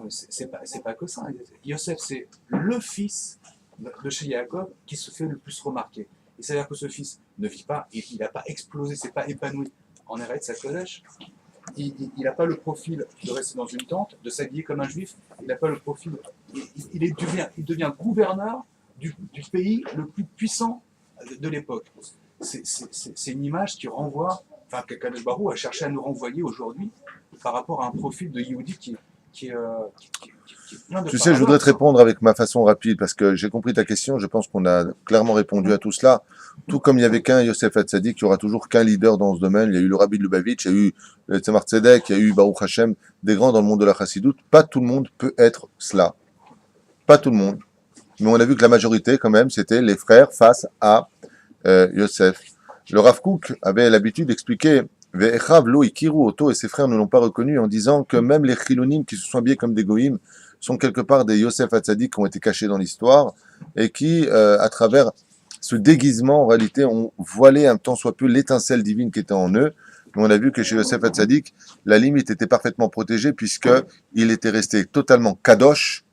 C'est pas que ça. Yosef, c'est le fils de chez Yaakov qui se fait le plus remarquer. Et c'est-à-dire que ce fils ne vit pas, il n'a pas explosé, c'est pas épanoui en Eretz HaKodesh. Il n'a pas le profil de rester dans une tente, de s'habiller comme un juif. Il n'a pas le profil. Il devient gouverneur du pays le plus puissant de l'époque. C'est une image qui renvoie, enfin, que Kadosh Baruch Hu a cherché à nous renvoyer aujourd'hui par rapport à un profil de Yehudi qui est plein de Tu sais, je voudrais te répondre avec ma façon rapide parce que j'ai compris ta question. Je pense qu'on a clairement répondu à tout cela. Tout comme il n'y avait qu'un Yosef Hatzadik, il n'y aura toujours qu'un leader dans ce domaine. Il y a eu le Rabbi de Lubavitch, il y a eu le Tzemar Tzedek, il y a eu Baruch Hashem, des grands dans le monde de la Chassidoute. Pas tout le monde peut être cela. Pas tout le monde. Mais on a vu que la majorité, quand même, c'était les frères face à Yosef. Le Rav Kook avait l'habitude d'expliquer Ve'echav lo ikiru oto, et ses frères ne l'ont pas reconnu, en disant que même les chilonim qui se sont habillés comme des goïms sont quelque part des Yosef Hatzadik qui ont été cachés dans l'histoire et qui, à travers ce déguisement, en réalité, ont voilé un tant soit peu l'étincelle divine qui était en eux. Mais on a vu que chez Yosef Hatzadik, la limite était parfaitement protégée puisqu'il était resté totalement kadosh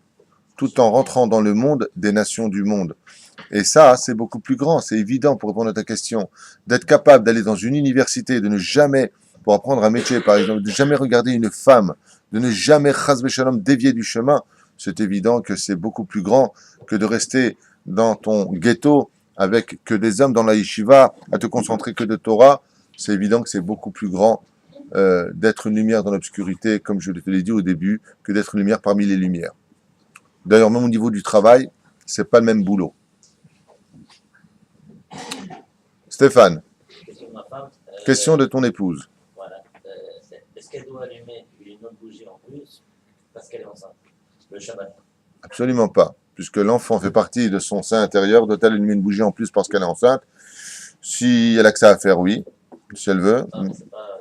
tout en rentrant dans le monde des nations du monde. Et ça, c'est beaucoup plus grand, c'est évident pour répondre à ta question. D'être capable d'aller dans une université, de ne jamais, pour apprendre un métier par exemple, de ne jamais regarder une femme, de ne jamais, chas v'shalom, dévier du chemin, c'est évident que c'est beaucoup plus grand que de rester dans ton ghetto avec que des hommes dans la yeshiva, à te concentrer que de Torah. C'est évident que c'est beaucoup plus grand d'être une lumière dans l'obscurité, comme je te l'ai dit au début, que d'être une lumière parmi les lumières. D'ailleurs, même au niveau du travail, c'est pas le même boulot. Stéphane, Question de ma femme. question de ton épouse. Voilà. Est-ce qu'elle doit allumer une autre bougie en plus parce qu'elle est enceinte le Shabbat? Absolument pas. Puisque l'enfant fait partie de son sein intérieur, doit-elle allumer une bougie en plus parce qu'elle est enceinte? Si elle a que ça à faire, oui. Si elle veut.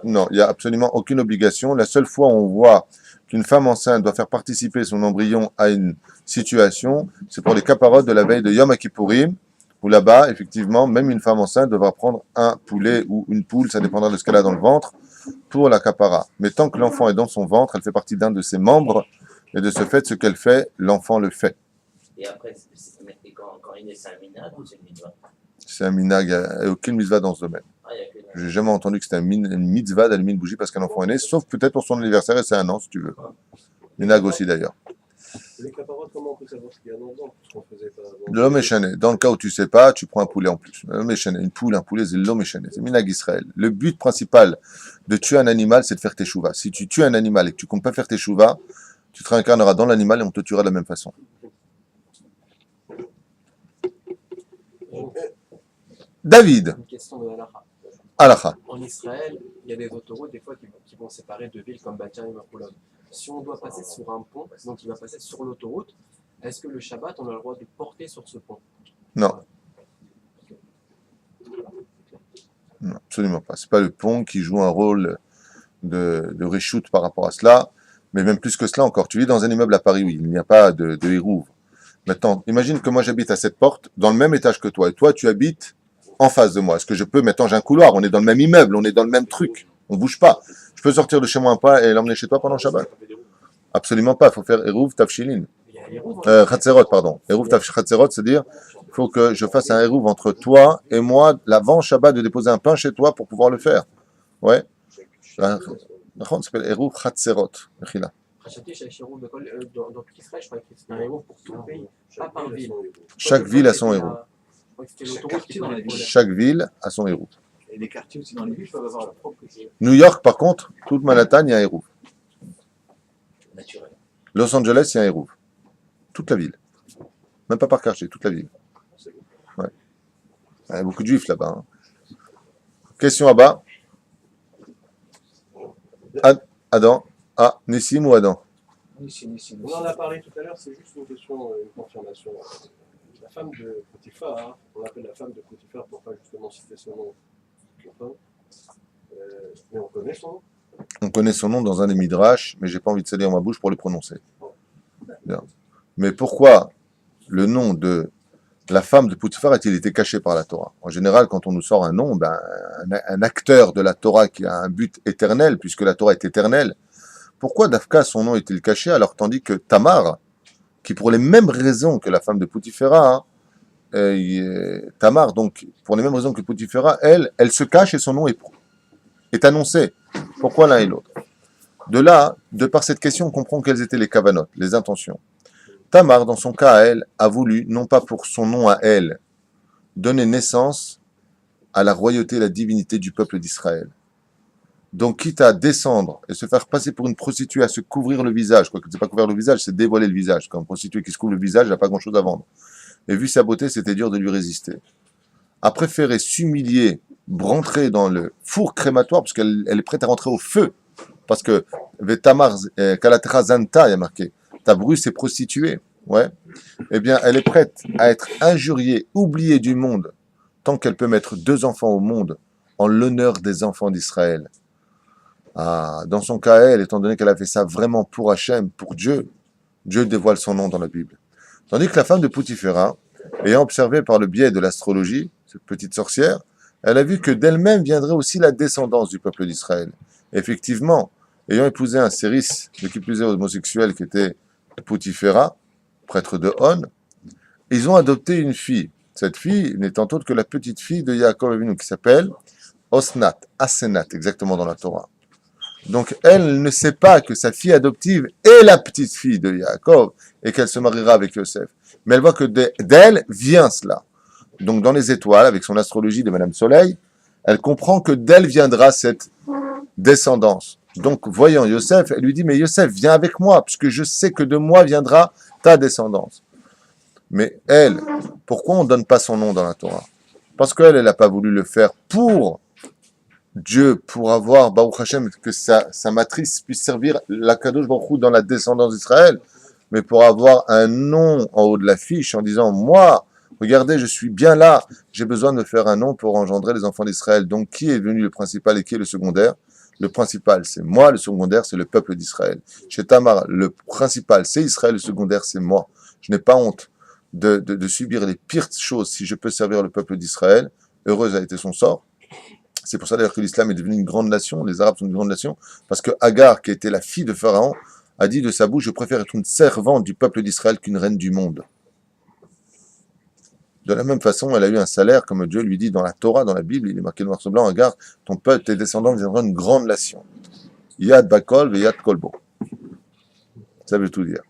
Non, il n'y a absolument aucune obligation. La seule fois où on voit qu'une femme enceinte doit faire participer son embryon à une situation, c'est pour les caparotes de la veille de Yom Kippourim, où là-bas, effectivement, même une femme enceinte devra prendre un poulet ou une poule, ça dépendra de ce qu'elle a dans le ventre, pour la capara. Mais tant que l'enfant est dans son ventre, elle fait partie d'un de ses membres, et de ce fait, ce qu'elle fait, l'enfant le fait. Et après, quand il est, c'est un minag ou c'est une mitzvah? C'est un minag, il n'y a aucune mitzvah dans ce domaine. J'ai jamais entendu que c'était une mitzvah d'allumer une bougie parce qu'un enfant est né, sauf peut-être pour son anniversaire, et c'est un an, si tu veux. Minag aussi, d'ailleurs. Les caparottes, comment on peut savoir ce qu'il y a dans le ventre? Parce qu'on faisait pas avant. L'homme échané. Dans le cas où tu sais pas, tu prends un poulet en plus. L'homme échané. Une poule, un poulet, c'est l'homme échané. C'est Minag Israël. Le but principal de tuer un animal, c'est de faire tes chouvas. Si tu tues un animal et que tu comptes pas faire tes chouvas, tu te réincarneras dans l'animal et on te tuera de la même façon. David. Une question de Halakha. Halakha. En Israël, il y a des autoroutes des fois qui vont séparer deux villes comme Bat Yam et Makoulon. Si on doit passer sur un pont, donc il va passer sur l'autoroute, est-ce que le Shabbat, on a le droit de porter sur ce pont? Non. Non, absolument pas. C'est pas le pont qui joue un rôle de reshoot par rapport à cela, mais même plus que cela encore. Tu vis dans un immeuble à Paris où il n'y a pas de hérouvre. Maintenant, imagine que moi j'habite à cette porte, dans le même étage que toi, et toi tu habites en face de moi. Est-ce que je peux, maintenant j'ai un couloir, on est dans le même immeuble, on est dans le même truc, on bouge pas. Je peux sortir de chez moi un pas et l'emmener chez toi pendant le Shabbat? Absolument pas, il faut faire Hérouv Tafshilin. Chatzerot, pardon. Hérouv Chatzerot, c'est-à-dire, il faut que je fasse un Hérouv entre toi et moi, l'avant Shabbat, de déposer un pain chez toi pour pouvoir le faire. Ouais. Ça s'appelle Hérouv Chatzerot. Dans tout Israël, je crois que c'est un héros pour tout le pays, pas par ville. Chaque ville a son héros. Chaque ville a son héros. Et les quartiers aussi dans les villes peuvent avoir leur propre. New York, par contre, toute Manhattan, il y a un hérouve. Naturel. Los Angeles, il y a un hérouve. Toute la ville. Même pas par quartier, toute la ville. Ouais. Il y a beaucoup de juifs là-bas. Hein. Question à bas. Adam. Ah, Nissim ou Adam? On en a parlé tout à l'heure, c'est juste une question, une confirmation. La femme de Potiphar, hein, on l'appelle la femme de Potiphar pour pas justement citer son nom. Mais on connaît son nom. On connaît son nom dans un des midrash, mais j'ai pas envie de salir ma bouche pour le prononcer. Bien. Mais pourquoi le nom de la femme de Potiphar a-t-il été caché par la Torah? En général, quand on nous sort un nom, un acteur de la Torah qui a un but éternel, puisque la Torah est éternelle, pourquoi Dafka son nom est-il caché alors tandis que Tamar, qui pour les mêmes raisons que la femme de Potiphar, Tamar, donc pour les mêmes raisons que Potiphar, elle se cache et son nom est annoncé. Pourquoi l'un et l'autre? De là, de par cette question, on comprend quelles étaient les kavanotes, les intentions. Tamar, dans son cas à elle, a voulu, non pas pour son nom à elle, donner naissance à la royauté et la divinité du peuple d'Israël. Donc, quitte à descendre et se faire passer pour une prostituée, à se couvrir le visage, quoique c'est pas couvrir le visage, c'est dévoiler le visage. Quand une prostituée qui se couvre le visage, elle n'a pas grand-chose à vendre. Et vu sa beauté, c'était dur de lui résister. A préféré s'humilier, rentrer dans le four crématoire, parce qu'elle est prête à rentrer au feu. Parce que Vetamar Kalatecha Zanta, il y a marqué, ta bru s'est prostituée. Ouais. Eh bien, elle est prête à être injuriée, oubliée du monde, tant qu'elle peut mettre 2 enfants au monde en l'honneur des enfants d'Israël. Ah, dans son cas, elle, étant donné qu'elle a fait ça vraiment pour Hachem, pour Dieu, Dieu dévoile son nom dans la Bible. Tandis que la femme de Poutiféra, ayant observé par le biais de l'astrologie, cette petite sorcière, elle a vu que d'elle-même viendrait aussi la descendance du peuple d'Israël. Effectivement, ayant épousé un séris, de qui plus est homosexuel, qui était Poutiféra, prêtre de On, ils ont adopté une fille. Cette fille n'étant autre que la petite fille de Yaakov Avinu, qui s'appelle Osnat, Asenat, exactement dans la Torah. Donc, elle ne sait pas que sa fille adoptive est la petite fille de Yaakov et qu'elle se mariera avec Yosef. Mais elle voit que d'elle vient cela. Donc, dans les étoiles, avec son astrologie de Madame Soleil, elle comprend que d'elle viendra cette descendance. Donc, voyant Yosef, elle lui dit, mais Yosef, viens avec moi, puisque je sais que de moi viendra ta descendance. Mais elle, pourquoi on ne donne pas son nom dans la Torah? Parce qu'elle, elle n'a pas voulu le faire pour Dieu, pour avoir, Baruch Hashem, que sa matrice puisse servir l'Akadosh Baruch Hu dans la descendance d'Israël, mais pour avoir un nom en haut de l'affiche en disant, moi, regardez, je suis bien là, j'ai besoin de me faire un nom pour engendrer les enfants d'Israël. Donc, qui est devenu le principal et qui est le secondaire? Le principal, c'est moi, le secondaire, c'est le peuple d'Israël. Chez Tamar, le principal, c'est Israël, le secondaire, c'est moi. Je n'ai pas honte de subir les pires choses si je peux servir le peuple d'Israël. Heureuse a été son sort. C'est pour ça d'ailleurs que l'islam est devenu une grande nation, les Arabes sont une grande nation, parce que Agar, qui était la fille de Pharaon, a dit de sa bouche, je préfère être une servante du peuple d'Israël qu'une reine du monde. De la même façon, elle a eu un salaire, comme Dieu lui dit dans la Torah, dans la Bible, il est marqué noir sur blanc, Agar, ton peuple, tes descendants viendront une grande nation. Yad Bakol ve Yad Kolbo. Ça veut tout dire.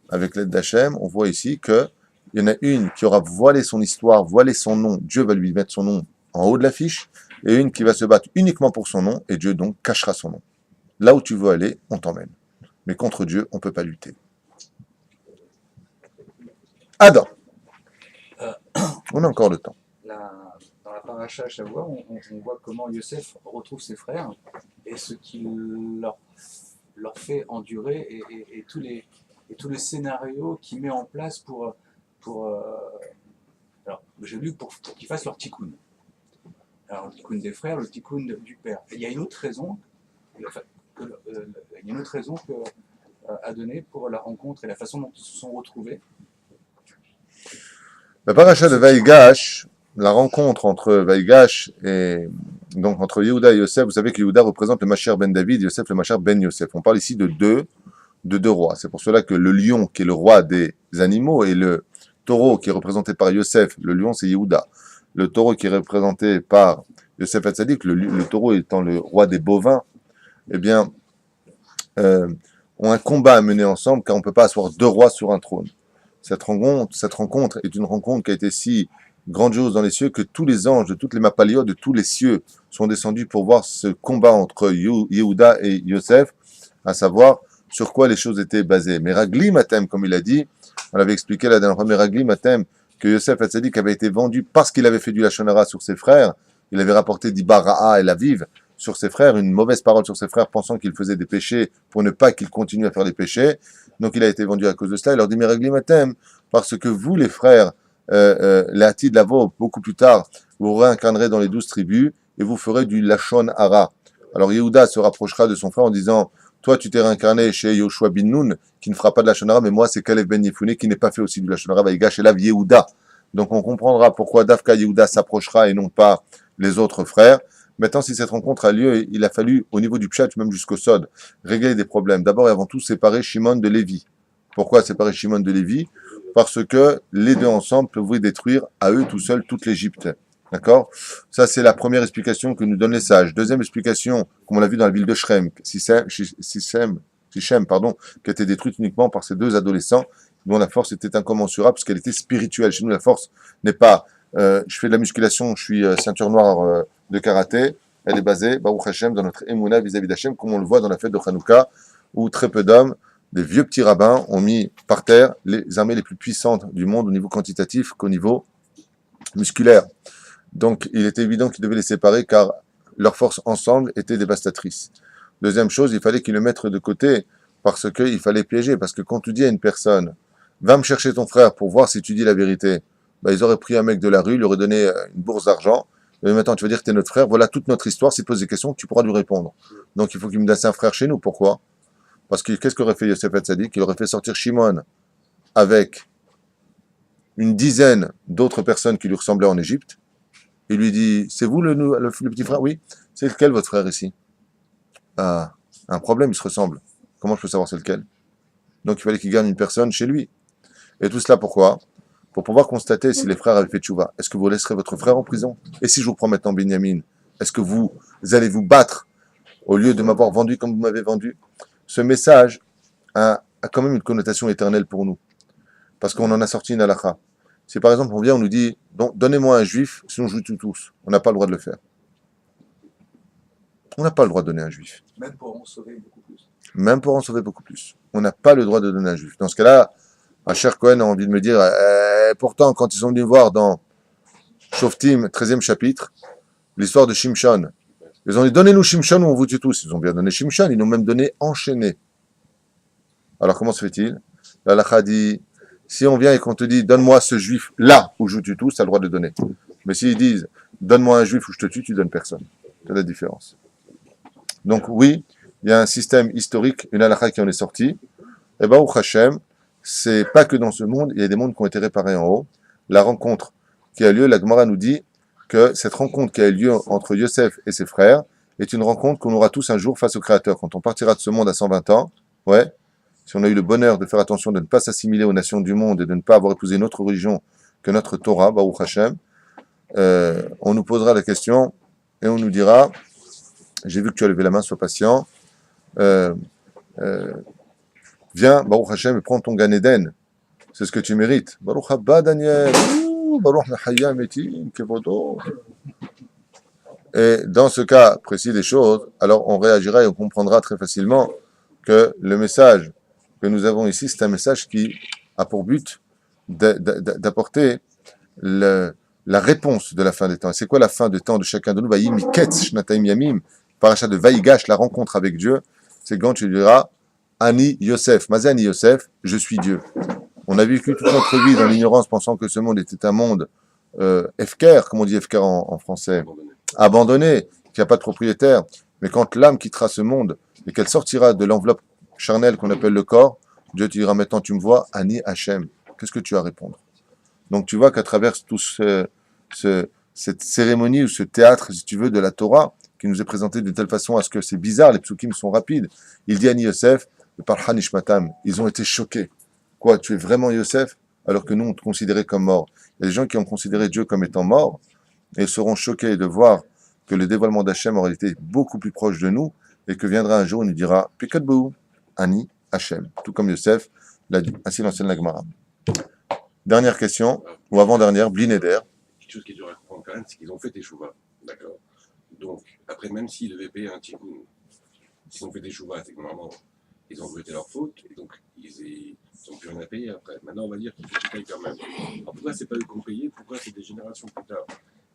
Avec l'aide d'Hachem, on voit ici que il y en a une qui aura voilé son histoire, voilé son nom, Dieu va lui mettre son nom en haut de l'affiche, et une qui va se battre uniquement pour son nom, et Dieu donc cachera son nom. Là où tu veux aller, on t'emmène. Mais contre Dieu, on ne peut pas lutter. Adam. On a encore le temps. Dans la paracha Shavua, on voit comment Yosef retrouve ses frères, et ce qu'il leur fait endurer, et tous les scénarios qu'il met en place pour alors, j'ai lu pour qu'ils fassent leur tikkun. Alors, le tikkun des frères, le tikkun du père. Et il y a une autre raison, à donner pour la rencontre et la façon dont ils se sont retrouvés. La paracha de Vaïgash, la rencontre entre Vaïgash et donc entre Yehuda et Yosef, vous savez que Yehuda représente le Mashiach ben David, Yosef le Mashiach ben Yosef. On parle ici de deux rois. C'est pour cela que le lion, qui est le roi des animaux, et le taureau qui est représenté par Yosef, le lion c'est Yehuda. Le taureau qui est représenté par Yosef Hatzadik, le taureau étant le roi des bovins, eh bien, ont un combat à mener ensemble, car on ne peut pas asseoir 2 rois sur un trône. Cette rencontre est une rencontre qui a été si grandiose dans les cieux, que tous les anges de toutes les mapaliot, de tous les cieux, sont descendus pour voir ce combat entre Yehuda et Yosef, à savoir sur quoi les choses étaient basées. Meragli Matem, comme il a dit, on avait expliqué la dernière fois, Meragli Matem, que Yosef Hatzadik avait été vendu parce qu'il avait fait du Lachonara sur ses frères, il avait rapporté d'Ibara'a et la vive sur ses frères, une mauvaise parole sur ses frères, pensant qu'ils faisaient des péchés pour ne pas qu'ils continuent à faire des péchés. Donc il a été vendu à cause de cela. Il leur dit, Meragli Matem, parce que vous, les frères, l'Ati de Lavo, beaucoup plus tard, vous réincarnerez dans les 12 tribus et vous ferez du Lachon Hara. Alors Yehuda se rapprochera de son frère en disant, toi tu t'es réincarné chez Yoshua bin Nun, qui ne fera pas de Lachon Hara, mais moi c'est Kalev ben Yefune, qui n'est pas fait aussi du Lachon Hara, Vaïgash Elav Yehuda. Donc on comprendra pourquoi Dafka Yehuda s'approchera et non pas les autres frères. Maintenant, si cette rencontre a lieu, il a fallu, au niveau du Pshat, même jusqu'au Sod, régler des problèmes. D'abord et avant tout, séparer Shimon de Lévi. Pourquoi séparer Shimon de Lévi? Parce que les deux ensemble pouvaient détruire à eux tout seuls toute l'Égypte. D'accord? Ça, c'est la première explication que nous donnent les sages. Deuxième explication, comme on l'a vu dans la ville de Sichem, pardon, qui a été détruite uniquement par ces deux adolescents, dont la force était incommensurable, parce qu'elle était spirituelle. Chez nous, la force n'est pas... je fais de la musculation, je suis ceinture noire de karaté. Elle est basée, Baruch Hashem, dans notre Emouna vis-à-vis d'Hashem, comme on le voit dans la fête de Hanouka, où très peu d'hommes, des vieux petits rabbins, ont mis par terre les armées les plus puissantes du monde au niveau quantitatif qu'au niveau musculaire. Donc, il était évident qu'ils devaient les séparer car leurs forces ensemble étaient dévastatrices. Deuxième chose, il fallait qu'ils le mettent de côté parce qu'il fallait piéger. Parce que quand tu dis à une personne, va me chercher ton frère pour voir si tu dis la vérité, bah, ils auraient pris un mec de la rue, lui auraient donné une bourse d'argent. Et maintenant, tu vas dire que tu es notre frère. Voilà toute notre histoire. S'il te pose des questions, tu pourras lui répondre. Donc, il faut qu'il me donne un frère chez nous. Pourquoi? Parce que qu'est-ce qu'aurait fait Yosef Hatzadik? Il aurait fait sortir Shimon avec une dizaine d'autres personnes qui lui ressemblaient en Égypte. Il lui dit, c'est vous le petit frère? Oui. C'est lequel votre frère ici? Ah, un problème, il se ressemble. Comment je peux savoir c'est lequel? Donc il fallait qu'il garde une personne chez lui. Et tout cela pourquoi? Pour pouvoir constater si les frères avaient fait tchouva. Est-ce que vous laisserez votre frère en prison? Et si je vous prends maintenant Binyamin, est-ce que vous allez vous battre au lieu de m'avoir vendu comme vous m'avez vendu? Ce message a quand même une connotation éternelle pour nous. Parce qu'on en a sorti une halakha. Si par exemple on vient, on nous dit, donnez-moi un juif, sinon je vous tue tous. On n'a pas le droit de le faire. On n'a pas le droit de donner un juif. Même pour en sauver beaucoup plus. Même pour en sauver beaucoup plus. On n'a pas le droit de donner un juif. Dans ce cas-là, Asher Cohen a envie de me dire, pourtant, quand ils sont venus voir dans Shoftim, 13e chapitre, l'histoire de Shimshon, ils ont dit, donnez-nous Shimshon ou on vous tue tous. Ils ont bien donné Shimshon, ils nous ont même donné enchaîné. Alors comment se fait-il? L'Alakha dit, si on vient et qu'on te dit, donne-moi ce juif là où je vous tue tous, tu as le droit de donner. Mais s'ils disent, donne-moi un juif où je te tue, tu donnes personne. C'est la différence. Donc oui, il y a un système historique, une halakha qui en est sortie. Et Baruch Hashem, c'est pas que dans ce monde, il y a des mondes qui ont été réparés en haut. La rencontre qui a lieu, la Gemara nous dit que cette rencontre qui a eu lieu entre Yosef et ses frères est une rencontre qu'on aura tous un jour face au Créateur. Quand on partira de ce monde à 120 ans, ouais, si on a eu le bonheur de faire attention de ne pas s'assimiler aux nations du monde et de ne pas avoir épousé une autre religion que notre Torah, Baruch Hashem, on nous posera la question et on nous dira, j'ai vu que tu as levé la main, sois patient, viens, Baruch Hashem, et prends ton Gan Eden. C'est ce que tu mérites. Baruch Haba Daniel. Baruch Nahaya Metim Kevodo. Et dans ce cas précis des choses, alors on réagira et on comprendra très facilement que le message que nous avons ici, c'est un message qui a pour but d'apporter la réponse de la fin des temps. Et c'est quoi la fin des temps de chacun de nous? Vayim Miketz Shnataim Yamim, parachat de Vaïgash, la rencontre avec Dieu, c'est quand tu diras Ani Yosef, Mazé Ani Yosef, je suis Dieu. On a vécu toute notre vie dans l'ignorance, pensant que ce monde était un monde efker, comme on dit efker en français, abandonné, qui n'a pas de propriétaire. Mais quand l'âme quittera ce monde et qu'elle sortira de l'enveloppe charnelle qu'on appelle le corps, Dieu te dira maintenant tu me vois, Ani Hachem. Qu'est-ce que tu as à répondre? Donc tu vois qu'à travers tout cette cérémonie ou ce théâtre, si tu veux, de la Torah, qui nous est présenté de telle façon à ce que c'est bizarre, les psukim sont rapides. Il dit Ani Yosef, par Hanishmatam, ils ont été choqués. Quoi, tu es vraiment Yosef? Alors que nous, on te considérait comme mort. Il y a des gens qui ont considéré Dieu comme étant mort, et seront choqués de voir que le dévoilement d'Hachem en réalité est beaucoup plus proche de nous, et que viendra un jour, où il nous dira, Pikadbou, Ani, Hachem. Tout comme Yosef l'a dit. Ainsi l'enseigne la Gemara. Dernière question, ou avant-dernière, Bli Neder. quelque chose qui est dur à comprendre quand même, c'est qu'ils ont fait Teshuvah. D'accord. Donc, après, même s'ils devaient payer un tikkun, s'ils ont fait Teshuvah, c'est que normalement, ils ont regretté leur faute, et donc ils n'ont plus rien à payer après. Maintenant, on va dire qu'ils payent quand même. Alors pourquoi c'est pas eux qui ont payé? Pourquoi c'est des générations plus tard,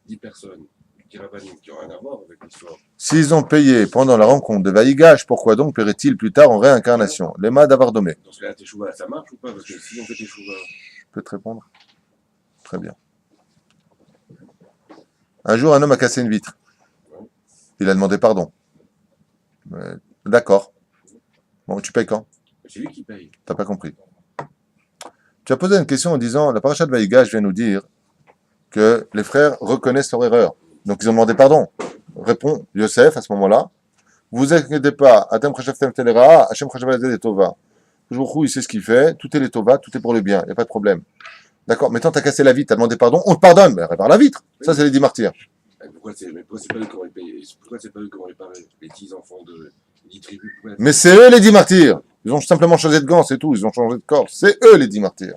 10 personnes, qui n'ont rien à voir avec l'histoire? S'ils ont payé pendant la rencontre de Vaïgash, pourquoi donc paieraient-ils plus tard en réincarnation? Lema d'Avardomé. Dans ce cas-là, Teshuvah, ça marche ou pas? Parce que s'ils ont fait Teshuvah... Je peux te répondre? Très bien. Un jour, un homme a cassé une vitre. Il a demandé pardon. D'accord. Bon, tu payes quand? C'est lui qui paye. T'as pas compris. Tu as posé une question en disant, la paracha de Vaïgash vient nous dire que les frères reconnaissent leur erreur. Donc ils ont demandé pardon. Répond Yosef à ce moment-là. Vous inquiétez pas, Atem Chashaftem Telera, Hachem Chashav Tova. Toujours il sait ce qu'il fait, tout est les Tova, tout est pour le bien, il n'y a pas de problème. D'accord, maintenant tu as cassé la vitre, tu as demandé pardon, on te pardonne, mais répare la vitre. Ça, c'est les 10 martyrs. Pourquoi c'est pas eux qui ont payé? Pourquoi c'est pas eux qui ont réparé les 10 enfants de 10 tribus? Mais c'est eux les 10 martyrs. Ils ont simplement changé de gants, c'est tout. Ils ont changé de corps. C'est eux les 10 martyrs.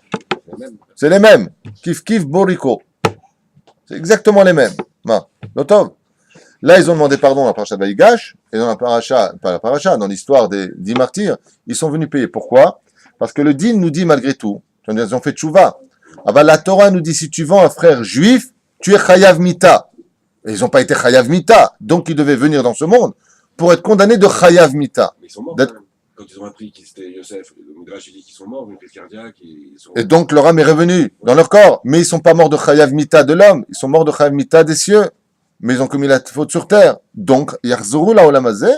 C'est les mêmes. Kif Kif Boriko. C'est exactement les mêmes. Notov. Là, ils ont demandé pardon à la paracha de Vaïgash, et dans la paracha, pas la paracha, dans l'histoire des 10 martyrs, ils sont venus payer. Pourquoi? Parce que le din nous dit malgré tout, ils ont fait tchouva. Ah bah, la Torah nous dit, si tu vends un frère juif, tu es chayav mita. Et ils n'ont pas été chayav mita. Donc, ils devaient venir dans ce monde pour être condamnés de chayav mita. Mais ils sont morts quand même. Quand ils ont appris qu'ils étaient Yosef, le Midrash dit qu'ils sont morts, une crise cardiaque. Et donc, leur âme est revenue dans leur corps. Mais ils ne sont pas morts de chayav mita de l'homme. Ils sont morts de chayav mita des cieux. Mais ils ont commis la faute sur terre. Donc, yachzoru la olamazé,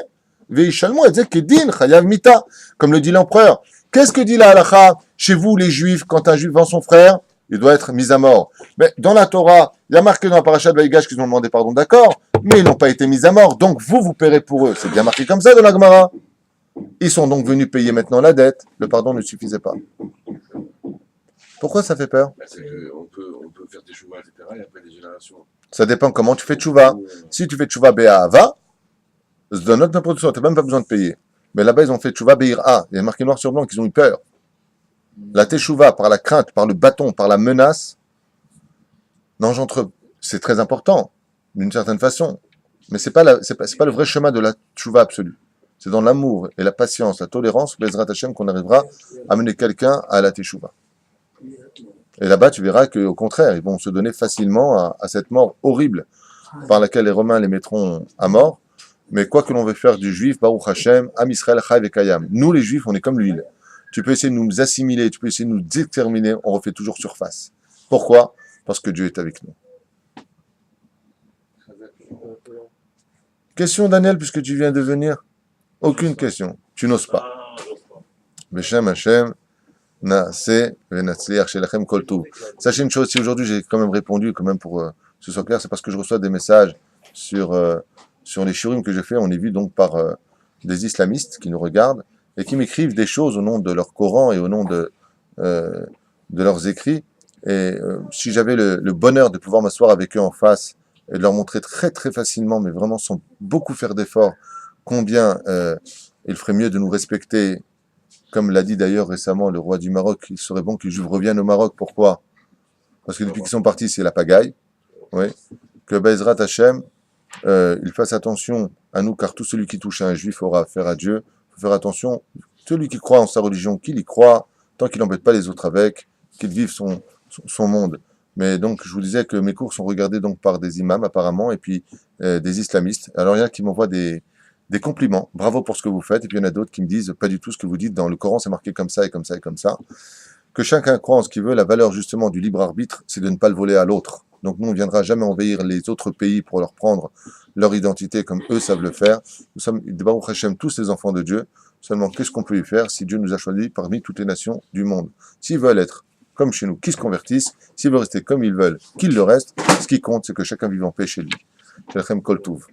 veishalmu et kedin chayav mita. Comme le dit l'empereur. Qu'est-ce que dit la halakha chez vous, les juifs, quand un juif vend son frère? Il doit être mis à mort. Mais dans la Torah, il y a marqué dans la paracha de Vaïgash qu'ils ont demandé pardon, d'accord, mais ils n'ont pas été mis à mort. Donc vous paierez pour eux. C'est bien marqué comme ça dans la Gemara. Ils sont donc venus payer maintenant la dette. Le pardon ne suffisait pas. Pourquoi ça fait peur? C'est qu'on peut faire des chouvas, etc. Et après des générations. Ça dépend comment tu fais tchouva. Si tu fais tchouva Bé'ahava, dans notre production, tu n'as même pas besoin de payer. Mais là-bas, ils ont fait tchouva Be'ira. Il y a marqué noir sur blanc qu'ils ont eu peur. La teshuva, par la crainte, par le bâton, par la menace, c'est très important, d'une certaine façon. Mais c'est pas le vrai chemin de la teshuva absolue. C'est dans l'amour et la patience, la tolérance, Bezrat Hashem, qu'on arrivera à mener quelqu'un à la teshuva. Et là-bas, tu verras qu'au contraire, ils vont se donner facilement à cette mort horrible par laquelle les Romains les mettront à mort. Mais quoi que l'on veuille faire du juif, Baruch Hashem, Am Israël Chai Vekayam. Nous, les juifs, on est comme l'huile. Tu peux essayer de nous assimiler, tu peux essayer de nous déterminer, on refait toujours surface. Pourquoi? Parce que Dieu est avec nous. Question, Daniel, puisque tu viens de venir? Aucune question. Tu n'oses pas. Beshem Hashem, Naase, Venatzliach, Shelachem, Kol Tov. Sachez une chose, si aujourd'hui j'ai quand même répondu, quand même pour que ce soit clair, c'est parce que je reçois des messages sur les shiurim que je fais. On est vu donc par des islamistes qui nous regardent et qui m'écrivent des choses au nom de leur Coran et au nom de leurs écrits. Et si j'avais le bonheur de pouvoir m'asseoir avec eux en face et de leur montrer très très facilement, mais vraiment sans beaucoup faire d'efforts, combien il ferait mieux de nous respecter, comme l'a dit d'ailleurs récemment le roi du Maroc, il serait bon que les Juifs reviennent au Maroc. Pourquoi? Parce que depuis qu'ils sont partis, c'est la pagaille. Oui. Que Bezrat Hashem, il fasse attention à nous, car tout celui qui touche à un Juif aura affaire à Dieu. Il faut faire attention, celui qui croit en sa religion, qu'il y croit, tant qu'il n'embête pas les autres avec, qu'il vive son monde. Mais donc, je vous disais que mes cours sont regardés donc par des imams apparemment, et puis des islamistes. Alors il y en a qui m'envoient des compliments, bravo pour ce que vous faites, et puis il y en a d'autres qui me disent, pas du tout ce que vous dites, dans le Coran c'est marqué comme ça et comme ça et comme ça. Que chacun croit en ce qu'il veut, la valeur justement du libre arbitre, c'est de ne pas le voler à l'autre. Donc nous, on ne viendra jamais envahir les autres pays pour leur prendre leur identité comme eux savent le faire. Nous sommes, Baruch Hashem, tous les enfants de Dieu. Seulement, qu'est-ce qu'on peut y faire si Dieu nous a choisis parmi toutes les nations du monde? S'ils veulent être comme chez nous, qu'ils se convertissent. S'ils veulent rester comme ils veulent, qu'ils le restent. Ce qui compte, c'est que chacun vive en paix chez lui. Shalachem Kol Tov.